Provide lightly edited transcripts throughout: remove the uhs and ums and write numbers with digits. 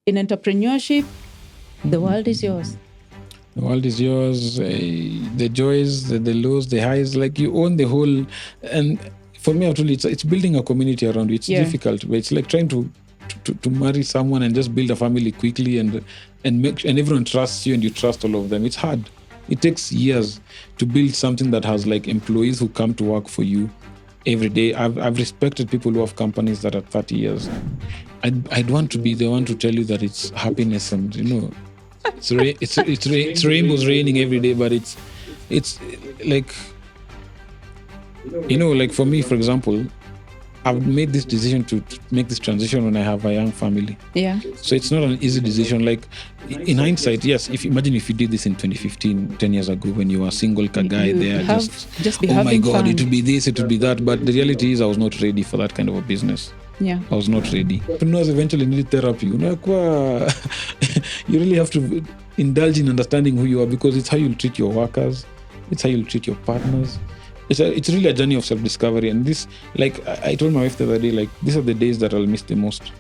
In entrepreneurship, the world is yours. The world is yours. The joys, the lows, the highs. Like you own the whole. And for me, actually, it's building a community around you. It's difficult, but it's like trying to marry someone and just build a family quickly and everyone trusts you and you trust all of them. It's hard. It takes years to build something that has like employees who come to work for you every day. I've respected people who have companies that are 30 years. I'd want to be the one to tell you that it's happiness and it's rainbows raining every day, but it's like like for me, for example, I've made this decision to make this transition when I have a young family. Yeah. So it's not an easy decision. Like in hindsight, yes, imagine if you did this in 2015, 10 years ago, when you were a single guy there, just be oh my God, fun. it would be this, it would be that. But the reality is I was not ready for that kind of a business. Yeah. I was not ready. Entrepreneurs eventually need therapy. You really have to indulge in understanding who you are, because it's how you'll treat your workers. It's how you'll treat your partners. It's really a journey of self-discovery. And this, like I told my wife the other day, like these are the days that I'll miss the most.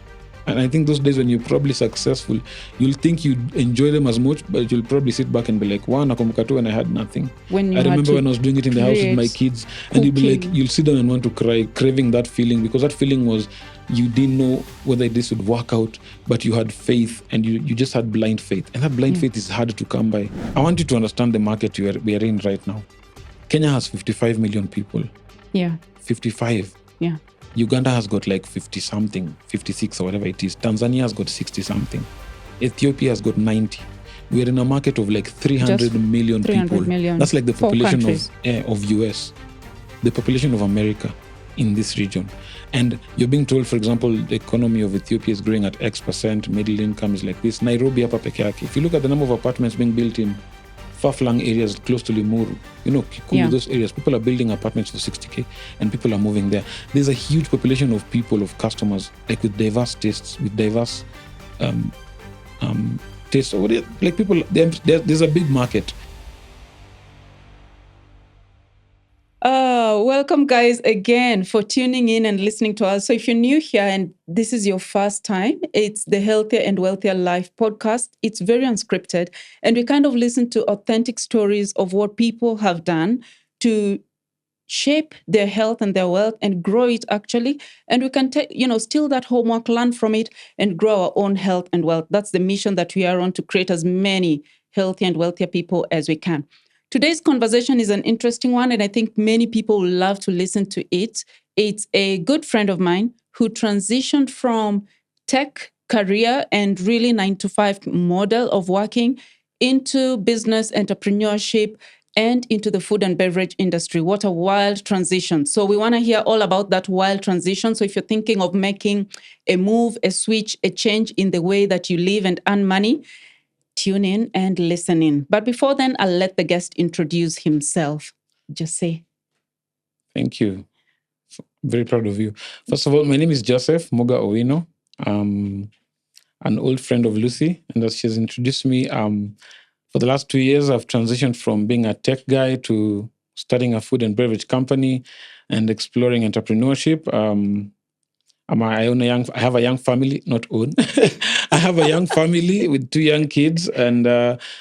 And I think those days when you're probably successful, you'll think you enjoy them as much, but you'll probably sit back and be like, wow, nakumbuka tu when I had nothing. I remember when I was doing it in the house with my kids, and you'll be like, you'll sit down and want to cry, craving that feeling, because that feeling was you didn't know whether this would work out, but you had faith, and you just had blind faith. And that blind faith is hard to come by. I want you to understand the market we are in right now. Kenya has 55 million people. Yeah. 55. Yeah. Uganda has got like 50-something, 56 or whatever it is. Tanzania has got 60-something. Ethiopia has got 90. We're in a market of like 300 million people. Million. That's like the population of US, the population of America in this region. And you're being told, for example, the economy of Ethiopia is growing at X%, middle income is like this. Nairobi hapa peke yake. If you look at the number of apartments being built in far-flung areas close to Limuru, Kikuyu, those areas, people are building apartments for 60K and people are moving there. There's a huge population of people, of customers, like with diverse tastes, with diverse tastes. Like people, there's a big market. Welcome, guys, again for tuning in and listening to us. So if you're new here and this is your first time, it's the Healthier and Wealthier Life podcast. It's very unscripted, and we kind of listen to authentic stories of what people have done to shape their health and their wealth and grow it actually. And we can steal that homework, learn from it, and grow our own health and wealth. That's the mission that we are on, to create as many healthy and wealthier people as we can. Today's conversation is an interesting one, and I think many people will love to listen to it. It's a good friend of mine who transitioned from tech career and really 9-to-5 model of working into business entrepreneurship and into the food and beverage industry. What a wild transition. So we want to hear all about that wild transition. So if you're thinking of making a move, a switch, a change in the way that you live and earn money, tune in and listen in. But before then, I'll let the guest introduce himself. Just say. Thank you. Very proud of you. First of all, my name is Joseph Moga Owino. An old friend of Lucy, and as she's introduced me, for the last 2 years, I've transitioned from being a tech guy to starting a food and beverage company and exploring entrepreneurship. I have a young family, not own. I have a young family with 2 young kids, and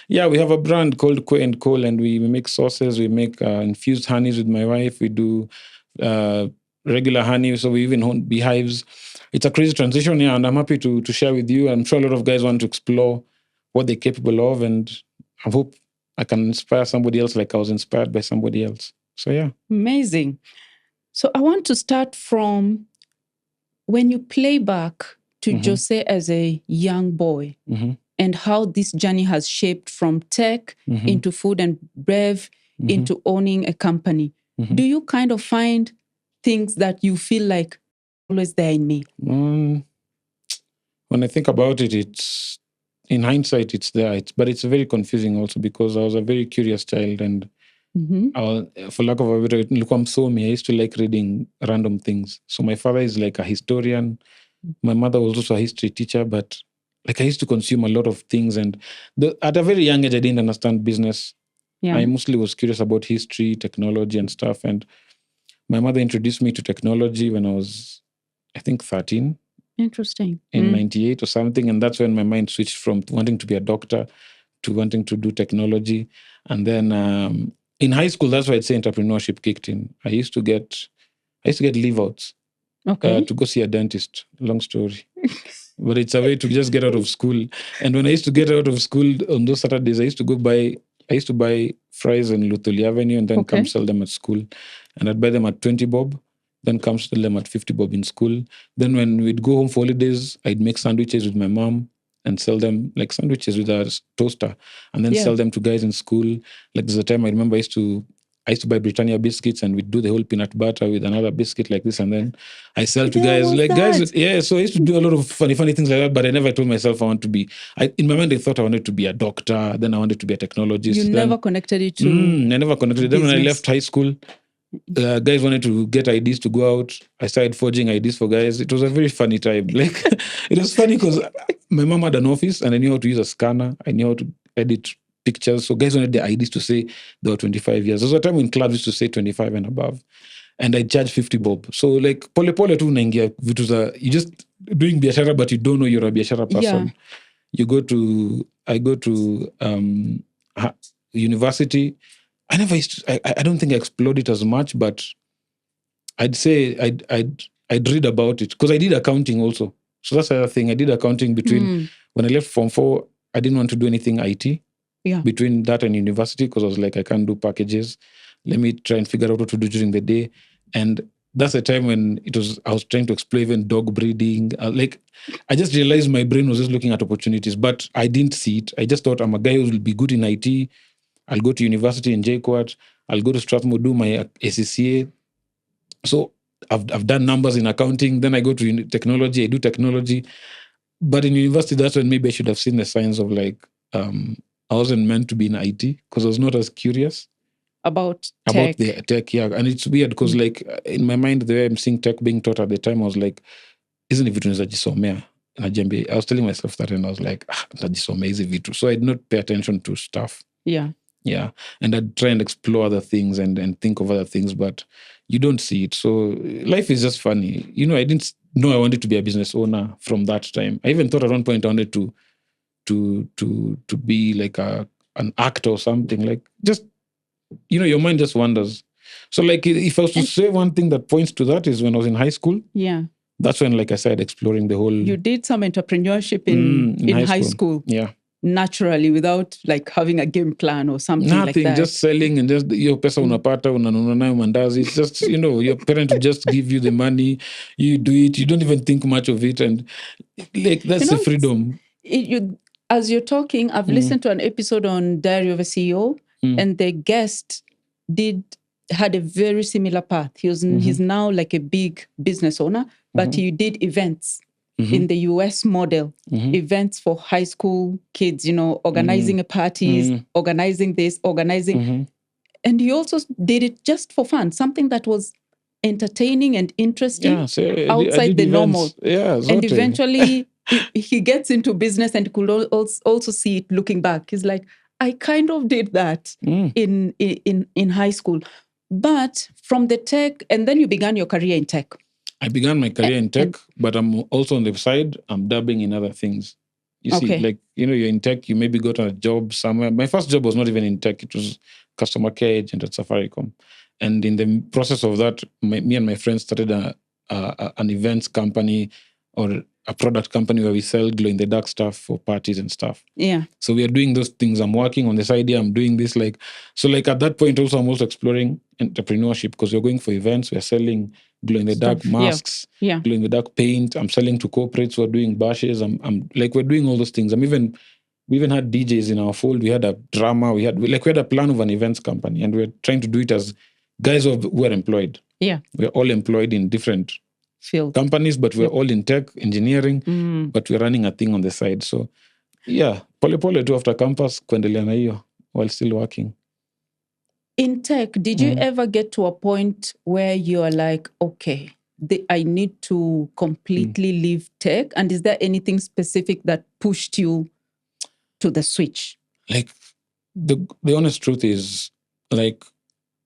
we have a brand called Co & Cole, and we make sauces, we make infused honeys with my wife, we do regular honey, so we even own beehives. It's a crazy transition, and I'm happy to share with you. I'm sure a lot of guys want to explore what they're capable of, and I hope I can inspire somebody else like I was inspired by somebody else. So, yeah. Amazing. So I want to start from when you play back to Jose as a young boy and how this journey has shaped from tech into food and bev, into owning a company. Do you kind of find things that you feel like always there in me? When I think about it, it's in hindsight, it's there. But it's very confusing also, because I was a very curious child, and for lack of a better word, I used to like reading random things. So my father is like a historian. My mother was also a history teacher, but like I used to consume a lot of things. And at a very young age, I didn't understand business. Yeah. I mostly was curious about history, technology and stuff. And my mother introduced me to technology when I was, I think, 13. Interesting. in 98 or something. And that's when my mind switched from wanting to be a doctor to wanting to do technology. And then in high school, that's why I'd say entrepreneurship kicked in. I used to get leave outs Okay. to go see a dentist. Long story. But it's a way to just get out of school. And when I used to get out of school on those Saturdays, I used to buy fries on Luthuli Avenue and then come sell them at school. And I'd buy them at 20 bob, then come sell them at 50 bob in school. Then when we'd go home for holidays, I'd make sandwiches with my mom and sell them like sandwiches with a toaster and then sell them to guys in school. Like there's a time I remember I used to buy Britannia biscuits and we'd do the whole peanut butter with another biscuit like this. And then I sell to guys. Like guys, yeah. So I used to do a lot of funny things like that, but I never told myself I want to be, in my mind, I thought I wanted to be a doctor. Then I wanted to be a technologist. You never connected it to I never connected it. Then when I left high school, guys wanted to get IDs to go out. I started forging IDs for guys. It was a very funny time. Like it was funny because my mom had an office and I knew how to use a scanner. I knew how to edit pictures. So guys wanted the IDs to say they were 25 years. There was a time when clubs used to say 25 and above. And I charge 50 bob. So like pole tu unaingia vitu za, you just doing biashara but you don't know you're a biashara person. Yeah. I go to university. I never used to, I don't think I explored it as much, but I'd say I'd read about it because I did accounting also. So that's the other thing. I did accounting between when I left Form 4, I didn't want to do anything IT. Yeah. Between that and university, because I was like, I can't do packages. Let me try and figure out what to do during the day. And that's the time when I was trying to explore even dog breeding. I just realized my brain was just looking at opportunities, but I didn't see it. I just thought I'm a guy who will be good in IT. I'll go to university in JKUAT. I'll go to Strathmore, do my ACCA. So I've done numbers in accounting. Then I go to technology. I do technology. But in university, that's when maybe I should have seen the signs of I wasn't meant to be in IT because I was not as curious about tech. The tech. Yeah, and it's weird because in my mind, the way I'm seeing tech being taught at the time, I was like, isn't it vitu najisomea? I was telling myself that and I was like, najisomea hizi vitu. So I did not pay attention to stuff. Yeah. Yeah. And I'd try and explore other things and think of other things, but you don't see it. So life is just funny. I didn't know I wanted to be a business owner from that time. I even thought at one point I wanted to be like an actor or something. Like just, your mind just wanders. So like if I was to say one thing that points to that is when I was in high school. Yeah. That's when, like I said, exploring the whole... You did some entrepreneurship in high school. Yeah. Naturally, without like having a game plan or something like that. Nothing, just selling and just your pesa unapata, unanunua nayo mandazi. It's just, your parent will just give you the money, you do it, you don't even think much of it. And like, that's the freedom. As you're talking, I've listened to an episode on Diary of a CEO and the guest had a very similar path. He's now like a big business owner, but he did events. In the US model, events for high school kids, organizing a parties, organizing this, organizing. And he also did it just for fun, something that was entertaining and interesting outside the normal. Yeah, and eventually he gets into business and could also see it looking back. He's like, I kind of did that in high school. But from the tech, and then you began your career in tech. I began my career in tech, but I'm also on the side, I'm dabbling in other things. You see, like, you're in tech, you maybe got a job somewhere. My first job was not even in tech. It was customer care agent at Safaricom. And in the process of that, me and my friends started an events company or a product company where we sell glow-in-the-dark stuff for parties and stuff. Yeah. So we are doing those things. I'm working on this idea. I'm doing this. At that point also, I'm also exploring entrepreneurship because we're going for events. We're selling glow-in-the-dark masks, glow-in-the-dark paint. I'm selling to corporates who are doing bashes. We're doing all those things. We even had DJs in our fold. We had a drama. We had a plan of an events company, and we're trying to do it as guys who are employed. Yeah. We're all employed in different field companies, but we're all in tech, engineering, but we're running a thing on the side. So yeah, pole tu after campus, kuendelea na hiyo while still working. In tech, did you ever get to a point where you're like, okay, I need to completely leave tech? And is there anything specific that pushed you to the switch? Like, the honest truth is, like,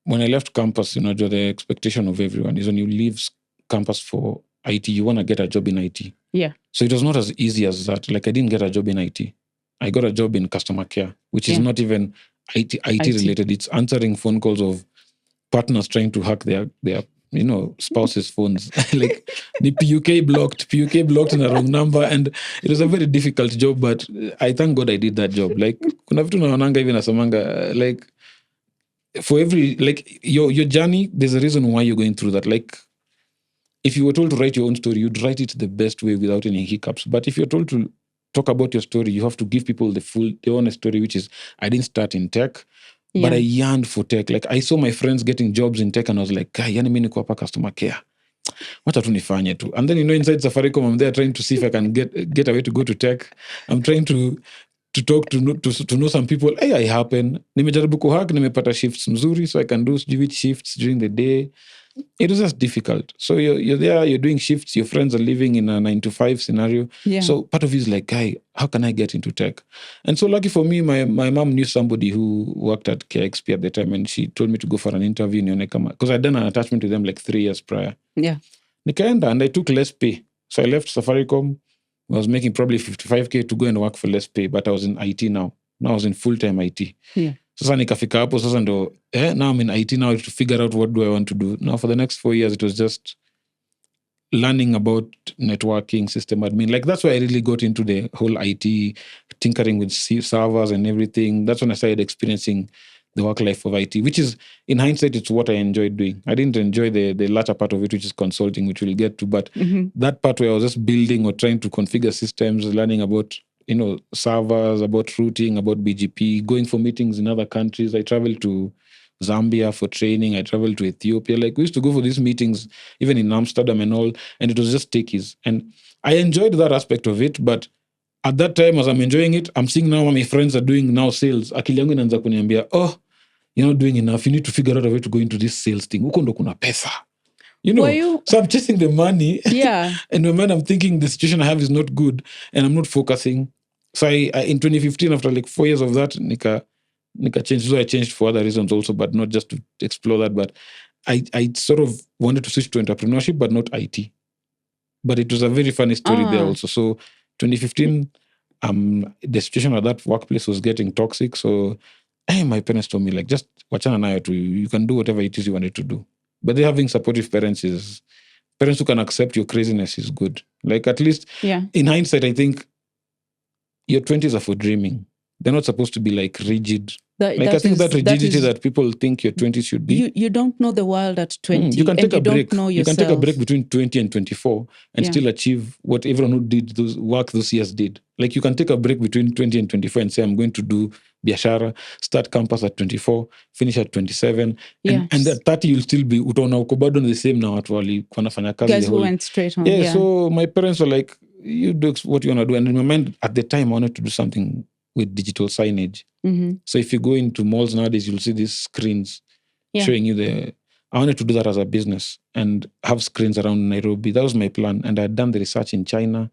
when I left campus, the expectation of everyone is when you leave campus for IT, you want to get a job in IT. Yeah. So it was not as easy as that. Like I didn't get a job in IT. I got a job in customer care, which is not even IT related. It's answering phone calls of partners trying to hack their spouses' phones. Like the PUK blocked in a wrong number, and it was a very difficult job. But I thank God I did that job. Like kuna vitu naonanga even asamanga like for every like your journey, there's a reason why you're going through that. Like if you were told to write your own story, you'd write it the best way without any hiccups. But if you're told to talk about your story, you have to give people the honest story, which is I didn't start in tech. But I yearned for tech. Like I saw my friends getting jobs in tech and I was like, yani mimi niko hapa customer care. Wacha tu nifanye tu. And then inside Safaricom, I'm there trying to see if I can get away to go to tech. I'm trying to talk to know some people. Hey, I happen. Nimejaribu kuhack, nimepata shifts mzuri, so I can do shifts during the day. It was just difficult. So you're there, you're doing shifts, your friends are living in a 9-to-5 scenario. Yeah. So part of you is like, guy, how can I get into tech? And so lucky for me, my mom knew somebody who worked at KXP at the time, and she told me to go for an interview in Yonekama because I'd done an attachment with them like 3 years prior. Yeah. Nikaenda and I took less pay. So I left Safaricom. I was making probably 55K to go and work for less pay, but I was in IT now. Now I was in full-time IT. Yeah. Sasa nikafika hapo sasa ndo now I'm in IT now to figure out what do I want to do. Now for the next 4 years, it was just learning about networking, system admin. Like that's why I really got into the whole IT, tinkering with servers and everything. That's when I started experiencing the work life of IT, which is, in hindsight, it's what I enjoyed doing. I didn't enjoy the latter part of it, which is consulting, which we'll get to. But that part where I was just building or trying to configure systems, learning about servers, about routing, about BGP, going for meetings in other countries. I traveled to Zambia for training. I traveled to Ethiopia. Like we used to go for these meetings, even in Amsterdam and all, and it was just techies. And I enjoyed that aspect of it, but at that time, as I'm enjoying it, I'm seeing now my friends are doing now sales. Akili yangu inaanza kuniambia, oh, you're not doing enough. You need to figure out a way to go into this sales thing. Huko ndo kuna pesa. So I'm chasing the money. Yeah. And when I'm thinking the situation I have is not good and I'm not focusing. So I in 2015, after like 4 years of that, nika changed. So I changed for other reasons also, but not just to explore that. But I sort of wanted to switch to entrepreneurship, but not IT. But it was a very funny story there also. So 2015, the situation at that workplace was getting toxic. So my parents told me, like, just wachana nayo tu, you can do whatever it is you wanted to do. But having supportive parents who can accept your craziness is good. Like, at least in hindsight, I think your 20s are for dreaming. They're not supposed to be like rigid. I think that rigidity that people think your 20s should be. You don't know the world at 20. You can take a break. Don't know yourself. You can take a break between 20 and 24 and still achieve what everyone who did those years did. Like, you can take a break between 20 and 24 and say, I'm going to do biashara, start campus at 24, finish at 27. And at 30, you'll still be utaona uko bado the same na watu walikuwa nafanya kazi. Guys who went straight on. Yeah, so my parents were like, you do what you want to do. And in my mind, at the time, I wanted to do something with digital signage. So if you go into malls nowadays, you'll see these screens showing you I wanted to do that as a business and have screens around Nairobi. That was my plan. And I had done the research in China.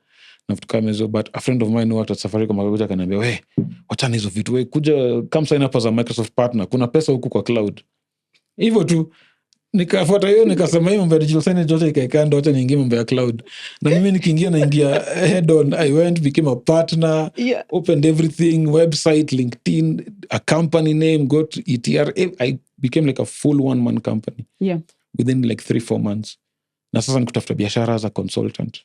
But a friend of mine who worked at Safaricom akakuja akaniambia, we, wachana hizo vitu, we, kuja, come sign up as a Microsoft partner. Kuna pesa huku kwa cloud. Hivyo tu. Nikafuata hiyo, nikasema hiyo mambo ya digital signage yote ikaekanda, wacha niingie mambo ya cloud. Na mimi nikiingia naingia head on. I went, became a partner, opened everything, website, LinkedIn, a company name, got ETR. I became like a full one-man company. Yeah. Within like 3-4 months. Na sasa nikutafuta biashara as a consultant.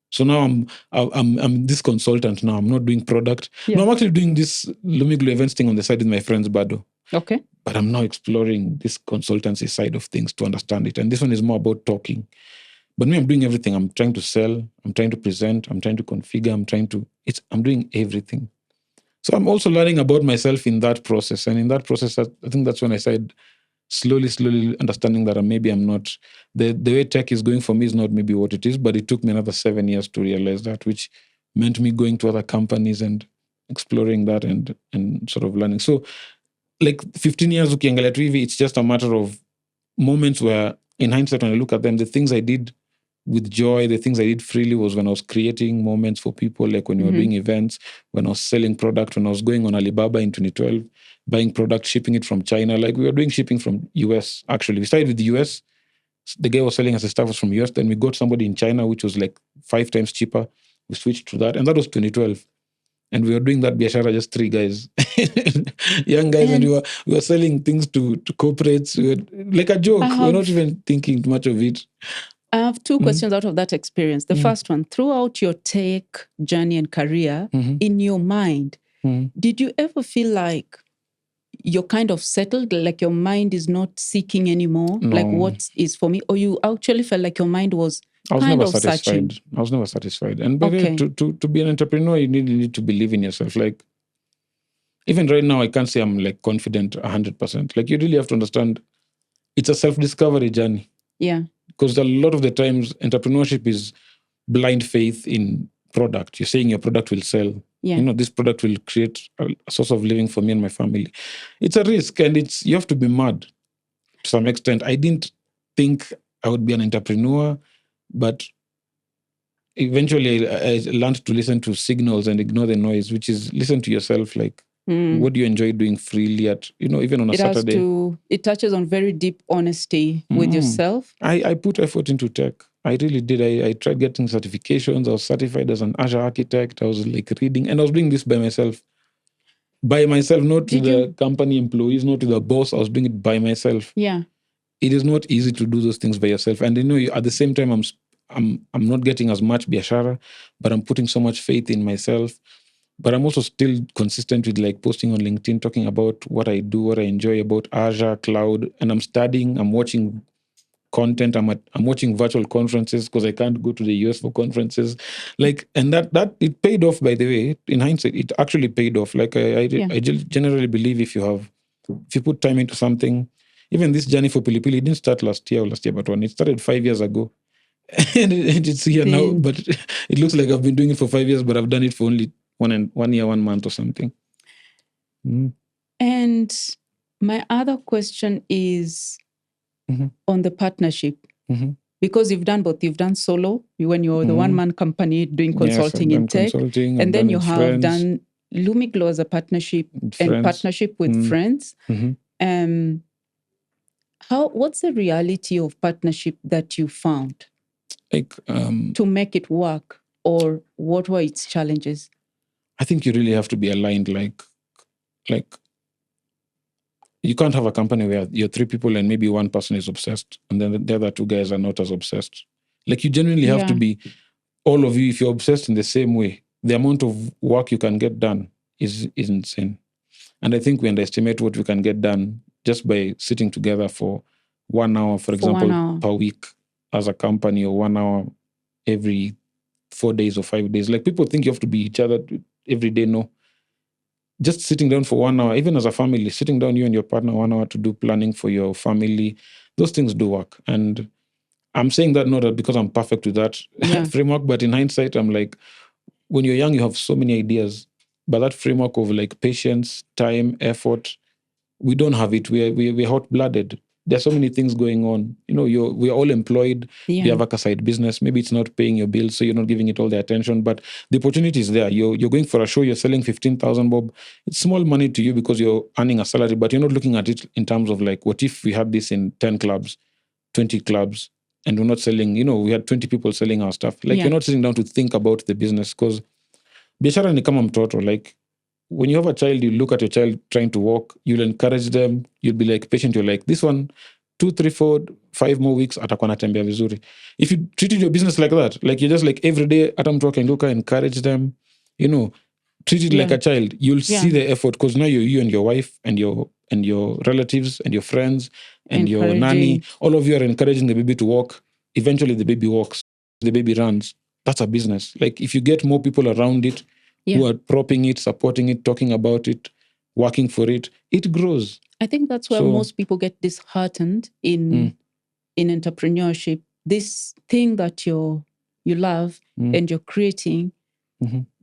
So now I'm this consultant now. I'm not doing product. Yeah. No, I'm actually doing this Lumiglu events thing on the side with my friends, Bado. Okay. But I'm now exploring this consultancy side of things to understand it. And this one is more about talking. But me, I'm doing everything. I'm trying to sell. I'm trying to present. I'm trying to configure. I'm doing everything. So I'm also learning about myself in that process. And in that process, I think that's when I started slowly understanding that maybe I'm not, the way tech is going for me is not maybe what it is, but it took me another 7 years to realize that, which meant me going to other companies and exploring that and sort of learning. So like 15 years ukiangalia tu hivi, it's just a matter of moments where, in hindsight, when I look at them, the things I did with joy, the things I did freely was when I was creating moments for people, like when we were doing events, when I was selling product, when I was going on Alibaba in 2012, buying product, shipping it from China. Like we were doing shipping from US, actually. We started with the US, The guy was selling us the stuff was from US. Then we got somebody in China, which was like 5 times cheaper. We switched to that. And that was 2012. And we were doing that biashara, just 3 guys, young guys. And we were selling things to corporates. We were, like a joke. We're not even thinking much of it. I have 2 questions out of that experience. The first one, throughout your tech journey and career, in your mind, did you ever feel like you're kind of settled, like your mind is not seeking anymore, like what is for me? Or you actually felt like your mind was kind of searching? I was never satisfied. And by the way, to be an entrepreneur, you need to believe in yourself. Like, even right now, I can't say I'm like confident 100%. Like, you really have to understand it's a self-discovery journey. Yeah. Because a lot of the times, entrepreneurship is blind faith in product. You're saying your product will sell. Yeah. You know, this product will create a source of living for me and my family. It's a risk, and you have to be mad to some extent. I didn't think I would be an entrepreneur, but eventually I learned to listen to signals and ignore the noise, which is listen to yourself. Like, what do you enjoy doing freely at, even on a Saturday? It touches on very deep honesty with yourself. I put effort into tech. I really did. I tried getting certifications. I was certified as an Azure architect. I was like reading, and I was doing this by myself. Not to the company employees, not to the boss. I was doing it by myself. Yeah. It is not easy to do those things by yourself. And at the same time, I'm not getting as much biashara, but I'm putting so much faith in myself. But I'm also still consistent with like posting on LinkedIn, talking about what I do, what I enjoy about Azure, cloud, and I'm studying, I'm watching content, I'm watching virtual conferences because I can't go to the US for conferences. Like, and that it paid off, by the way. In hindsight, it actually paid off. Like I generally believe if you put time into something, even this journey for Pilipili, it didn't start last year, but when it started 5 years ago. and it's here now, but it looks like I've been doing it for 5 years, but I've done it for only 1 year, 1 month or something. And my other question is on the partnership, because you've done both. You've done solo when you're the one-man company doing consulting in tech, and then you have done Lumiglo as a partnership and partnership with friends. What's the reality of partnership that you found to make it work, or what were its challenges? I think you really have to be aligned. Like you can't have a company where you're 3 people and maybe one person is obsessed and then the other 2 guys are not as obsessed. Like, you genuinely have to be, all of you, if you're obsessed in the same way, the amount of work you can get done is insane. And I think we underestimate what we can get done just by sitting together for 1 hour, for example, per week as a company, or 1 hour every 4 days or 5 days. Like, people think you have to be each other every day. No. Just sitting down for 1 hour, even as a family, sitting down, you and your partner, 1 hour to do planning for your family, those things do work. And I'm saying that not because I'm perfect with that framework, but in hindsight, I'm like, when you're young, you have so many ideas, but that framework of like patience, time, effort, we don't have it. We're hot-blooded. There's so many things going on. We're all employed. You have a side business. Maybe it's not paying your bills, so you're not giving it all the attention. But the opportunity is there. You're going for a show. You're selling 15,000 bob. It's small money to you because you're earning a salary, but you're not looking at it in terms of like, what if we had this in 10 clubs, 20 clubs, and we're not selling? We had 20 people selling our stuff. Like, you're not sitting down to think about the business, because biashara ni kama mtoto. Like, when you have a child, you look at your child trying to walk, you'll encourage them, you'll be like patient, you're like, this one, 2, 3, 4, 5 more weeks, atakuwa anatembea vizuri. If you treated your business like that, like you're just like every day, ata mtu akianguka, encourage them, treat it like a child, you'll see the effort, because now you and your wife and your relatives and your friends and your nanny, all of you are encouraging the baby to walk. Eventually the baby walks, the baby runs. That's a business. Like, if you get more people around it, who are propping it, supporting it, talking about it, working for it, it grows. I think that's where most people get disheartened in entrepreneurship. This thing that you love and you're creating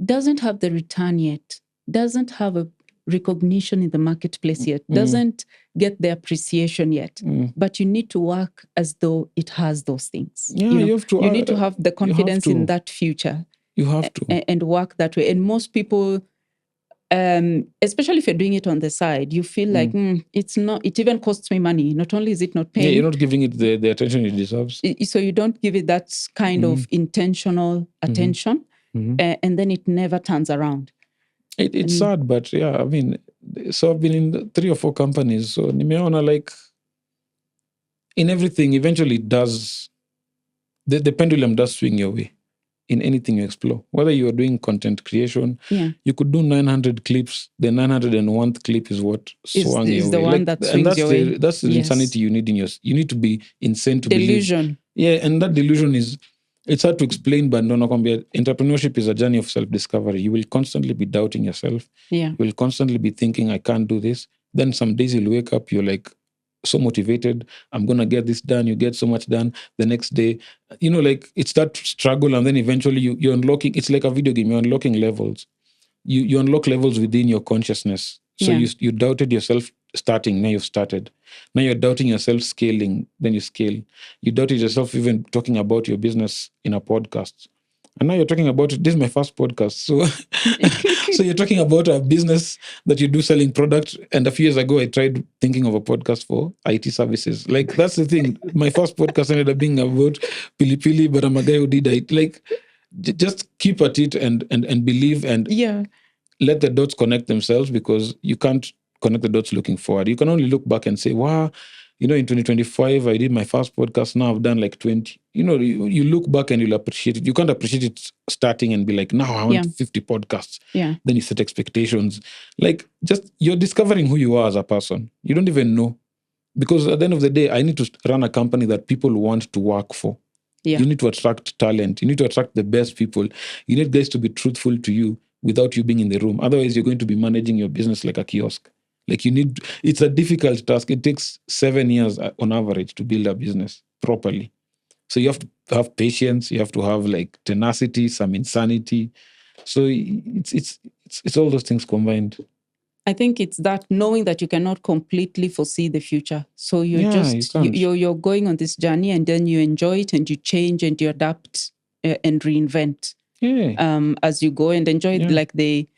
doesn't have the return yet, doesn't have a recognition in the marketplace yet, doesn't get the appreciation yet. But you need to work as though it has those things. Yeah, you need to have the confidence in that future. You have to. And work that way. And most people especially if you're doing it on the side, you feel like it's not. It even costs me money. Not only is it not paying, you're not giving it the attention it deserves. So you don't give it that kind of intentional attention, and then it never turns around. It's sad, but yeah, I mean, so I've been in 3 or 4 companies. So nimeona like in everything, eventually it does. The pendulum does swing your way in anything you explore. Whether you are doing content creation, you could do 900 clips. The 901th clip is what swung your is the way. one that swings your way. That's the insanity you need in your. You need to be insane to delusion. Believe. Yeah, and that delusion it's hard to explain, but entrepreneurship is a journey of self-discovery. You will constantly be doubting yourself. Yeah. You will constantly be thinking, I can't do this. Then some days you'll wake up, you're like, so motivated, I'm gonna get this done. You get so much done. The next day, like it's that struggle, and then eventually you're unlocking. It's like a video game. You're unlocking levels. You unlock levels within your consciousness. So you doubted yourself starting. Now you've started. Now you're doubting yourself scaling. Then you scale. You doubted yourself even talking about your business in a podcast. And now you're talking about it. This is my first podcast. So, so you're talking about a business that you do selling product. And a few years ago, I tried thinking of a podcast for IT services. Like, that's the thing. My first podcast ended up being about Pili Pili, but I'm a guy who did it. Like, just keep at it and believe and let the dots connect themselves, because you can't connect the dots looking forward. You can only look back and say, wow, in 2025, I did my first podcast. Now I've done like 20. You look back and you'll appreciate it. You can't appreciate it starting and be like, now I want 50 podcasts. Yeah. Then you set expectations. Like, just you're discovering who you are as a person. You don't even know. Because at the end of the day, I need to run a company that people want to work for. Yeah. You need to attract talent. You need to attract the best people. You need guys to be truthful to you without you being in the room. Otherwise, you're going to be managing your business like a kiosk. Like, it's a difficult task. It takes 7 years on average to build a business properly. So you have to have patience. You have to have like tenacity, some insanity. So it's all those things combined. I think it's that knowing that you cannot completely foresee the future. So you're going on this journey, and then you enjoy it, and you change and you adapt and reinvent as you go, and enjoy like the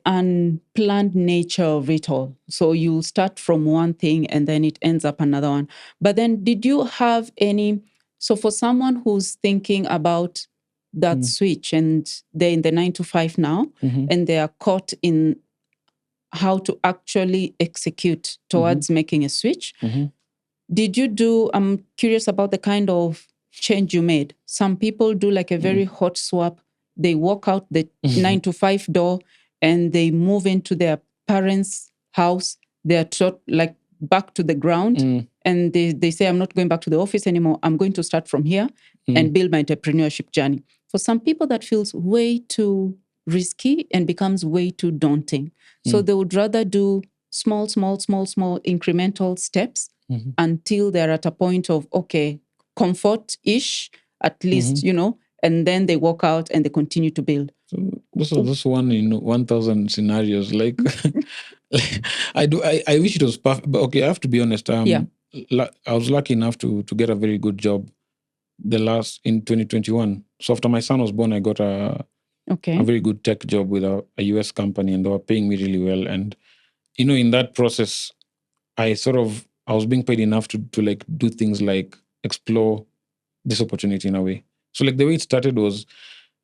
unplanned nature of it all. So you start from one thing and then it ends up another one. But then did you have so for someone who's thinking about that switch, and they're in the 9 to 5 now, and they are caught in how to actually execute towards making a switch, I'm curious about the kind of change you made. Some people do like a very hot swap. They walk out the 9 to 5 door, and they move into their parents' house. They are taught like back to the ground, and they say, I'm not going back to the office anymore. I'm going to start from here and build my entrepreneurship journey. For some people, that feels way too risky and becomes way too daunting. So they would rather do small incremental steps until they're at a point of, okay, comfort-ish, at least, and then they walk out and they continue to build. So this one in 1,000 scenarios. Like, I wish it was perfect, but okay, I have to be honest. I was lucky enough to get a very good job in 2021. So after my son was born, I got a very good tech job with a US company, and they were paying me really well. And in that process, I was being paid enough to like do things like explore this opportunity in a way. So like the way it started was,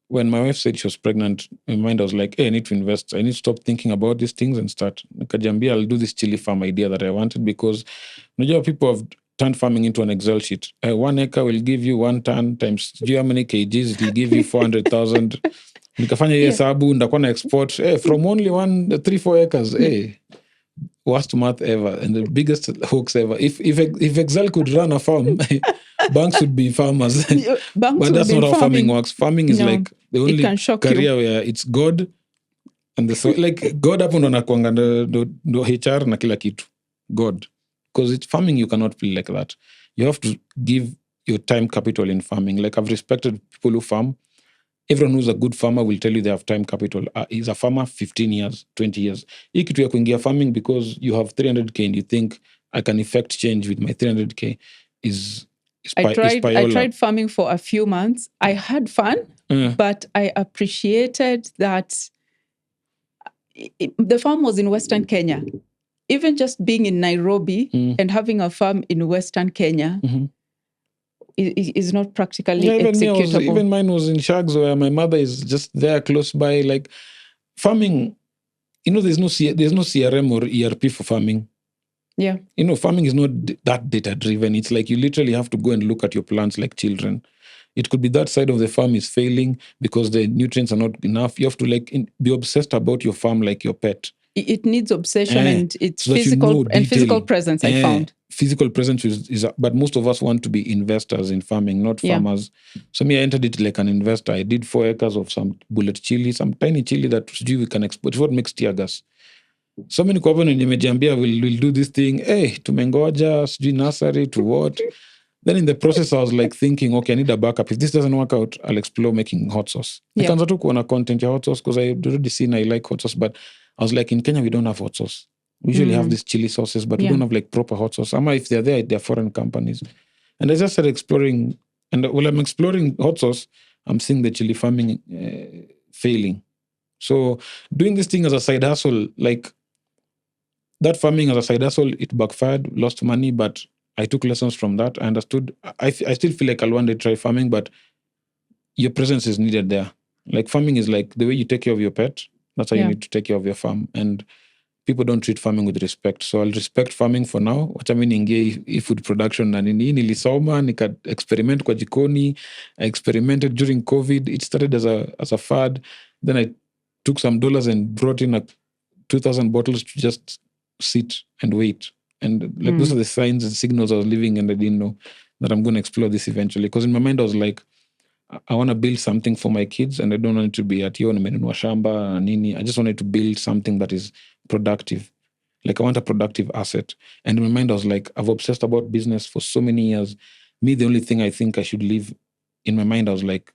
when my wife said she was pregnant, in my mind I was like, hey, I need to invest. I need to stop thinking about these things and start. Kajambia, I'll do this chili farm idea that I wanted, because people have turned farming into an Excel sheet. 1 acre will give you 1 ton times how many kgs, it will give you 400,000. Nikafanya hiyo hesabu, ndakuwa na export from only 3-4 acres. Worst math ever and the biggest hoax ever. If Excel could run a farm, banks would be farmers. But that's not how farming works. Farming is like the only career where it's God and the soil. Like, God hapo ndo anakuanga ndo HR na kila kitu. God. Because it's farming, you cannot play like that. You have to give your time capital in farming. Like, I've respected people who farm. Everyone who's a good farmer will tell you they have time capital. He's a farmer 15 years, 20 years. Hii kitu ya kuingia farming because you have 300K and you think I can effect change with my 300K is I tried farming for a few months. I had fun, but I appreciated that the farm was in Western Kenya. Even just being in Nairobi and having a farm in Western Kenya is not practically executable. Even mine was in Shags, where my mother is just there close by. Like farming, there's no CRM or ERP for farming. Yeah. Farming is not that data driven. It's like you literally have to go and look at your plants like children. It could be that side of the farm is failing because the nutrients are not enough. You have to be obsessed about your farm like your pet. It needs obsession and it's so physical presence, I found. Physical presence is but most of us want to be investors in farming, not farmers. So I entered it like an investor. I did 4 acres of some bullet chili, some tiny chili that we can export. It's what makes tear gas. So many kwa nimejiambia we'll do this thing. Tumengoja, sijui nursery to what. Then in the process, I was like thinking, okay, I need a backup. If this doesn't work out, I'll explore making hot sauce. Nikaanza tu kuona content ya hot sauce because I already seen I like hot sauce, but I was like, in Kenya, we don't have hot sauce. We usually have these chili sauces, but we don't have like proper hot sauce. If they're there, they're foreign companies. And I just started exploring. And while I'm exploring hot sauce, I'm seeing the chili farming failing. So doing this thing as a side hustle, like that farming as a side hustle, it backfired, lost money, but I took lessons from that. I understood. I still feel like I'll one day try farming, but your presence is needed there. Like farming is like the way you take care of your pet. That's how you need to take care of your farm. And people don't treat farming with respect. So I'll respect farming for now. Wacha mimi niingie food production na nini. Nilisoma, nika experiment kwa jikoni. I experimented during COVID. It started as a fad. Then I took some dollars and brought in 2,000 bottles to just sit and wait. And like those are the signs and signals I was living, and I didn't know that I'm going to explore this eventually. Because in my mind, I was like, I want to build something for my kids, and I don't want it to be at nimenunua shamba nini. I just wanted to build something that is productive. Like I want a productive asset. And in my mind, I was like, I've obsessed about business for so many years. Me, the only thing I think I should leave, in my mind, I was like,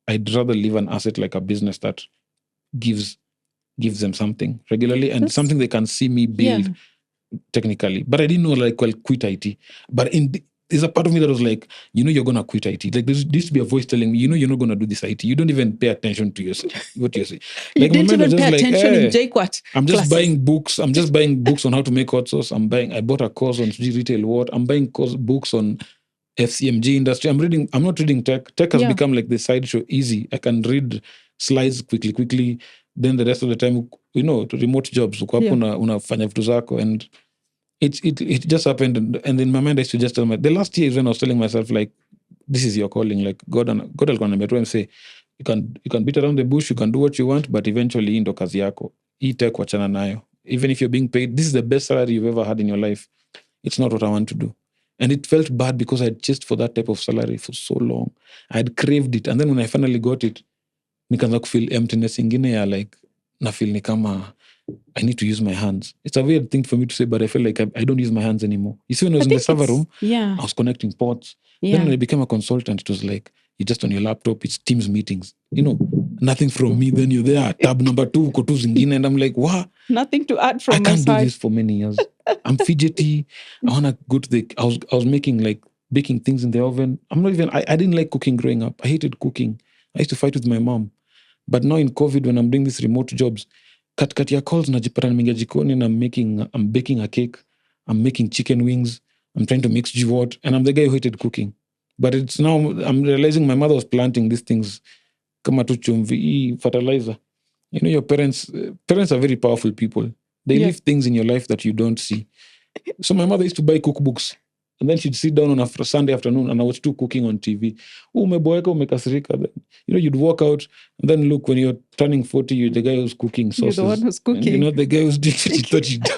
I'd rather leave an asset like a business that gives them something regularly and something they can see me build technically. But I didn't know quit IT. But there's a part of me that was like, you're going to quit IT. Like there used to be a voice telling me, you're not going to do this IT. You don't even pay attention to what you're saying. You didn't even pay attention in JQuat. I'm just buying books. I'm just buying books on how to make hot sauce. I bought a course on retail what. I'm buying books on FCMG industry. I'm not reading tech. Tech has become like the sideshow easy. I can read slides quickly. Then the rest of the time, remote jobs. Unafanya vitu zako. And it just happened. And in my mind, I used to just tell the last year is when I was telling myself, like, this is your calling. Like God alikuwa ananiambia say, you can beat around the bush, you can do what you want, but eventually hii ndo kazi yako. Hii tech wachana nayo. Even if you're being paid, this is the best salary you've ever had in your life. It's not what I want to do. And it felt bad because I had chased for that type of salary for so long. I had craved it. And then when I finally got it, nikaanza kufeel emptiness ingine ya like, na feel ni kama I need to use my hands. It's a weird thing for me to say, but I feel like I don't use my hands anymore. You see, when I was in the server room, I was connecting ports. Then when I became a consultant, it was like, you're just on your laptop, it's Teams meetings. Nothing from me. Then you're there, tab number 2, uko tu zingine, and I'm like, what? Nothing to add from my side. I can't do this for many years. I'm fidgety. I want to go to I was making like baking things in the oven. I didn't like cooking growing up. I hated cooking. I used to fight with my mom. But now in COVID, when I'm doing these remote jobs, katikati ya calls najipata nimeingia jikoni and I'm baking a cake, I'm making chicken wings, I'm trying to mix what, and I'm the guy who hated cooking. But it's now I'm realizing my mother was planting these things kama tu chumvi, fertilizer. Your parents are very powerful people. They leave things in your life that you don't see. So my mother used to buy cookbooks. And then she'd sit down on a Sunday afternoon and I was still cooking on TV. Umeboeka, umekasirika. You'd walk out and then look, when you're turning 40, you're the guy who's cooking sauces. You're the one who's cooking. And the guy who's doing what you thought you'd do.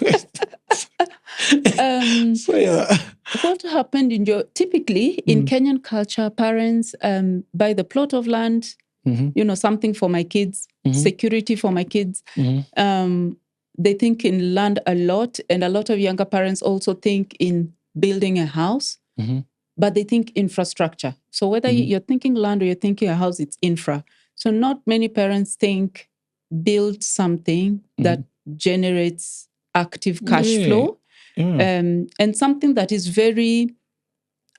So, what happened typically in Kenyan culture, parents buy the plot of land, something for my kids, security for my kids. They think in land a lot, and a lot of younger parents also think in building a house, but they think infrastructure. So whether you're thinking land or you're thinking a house, it's infra. So not many parents think build something that generates active cash flow, and something that is very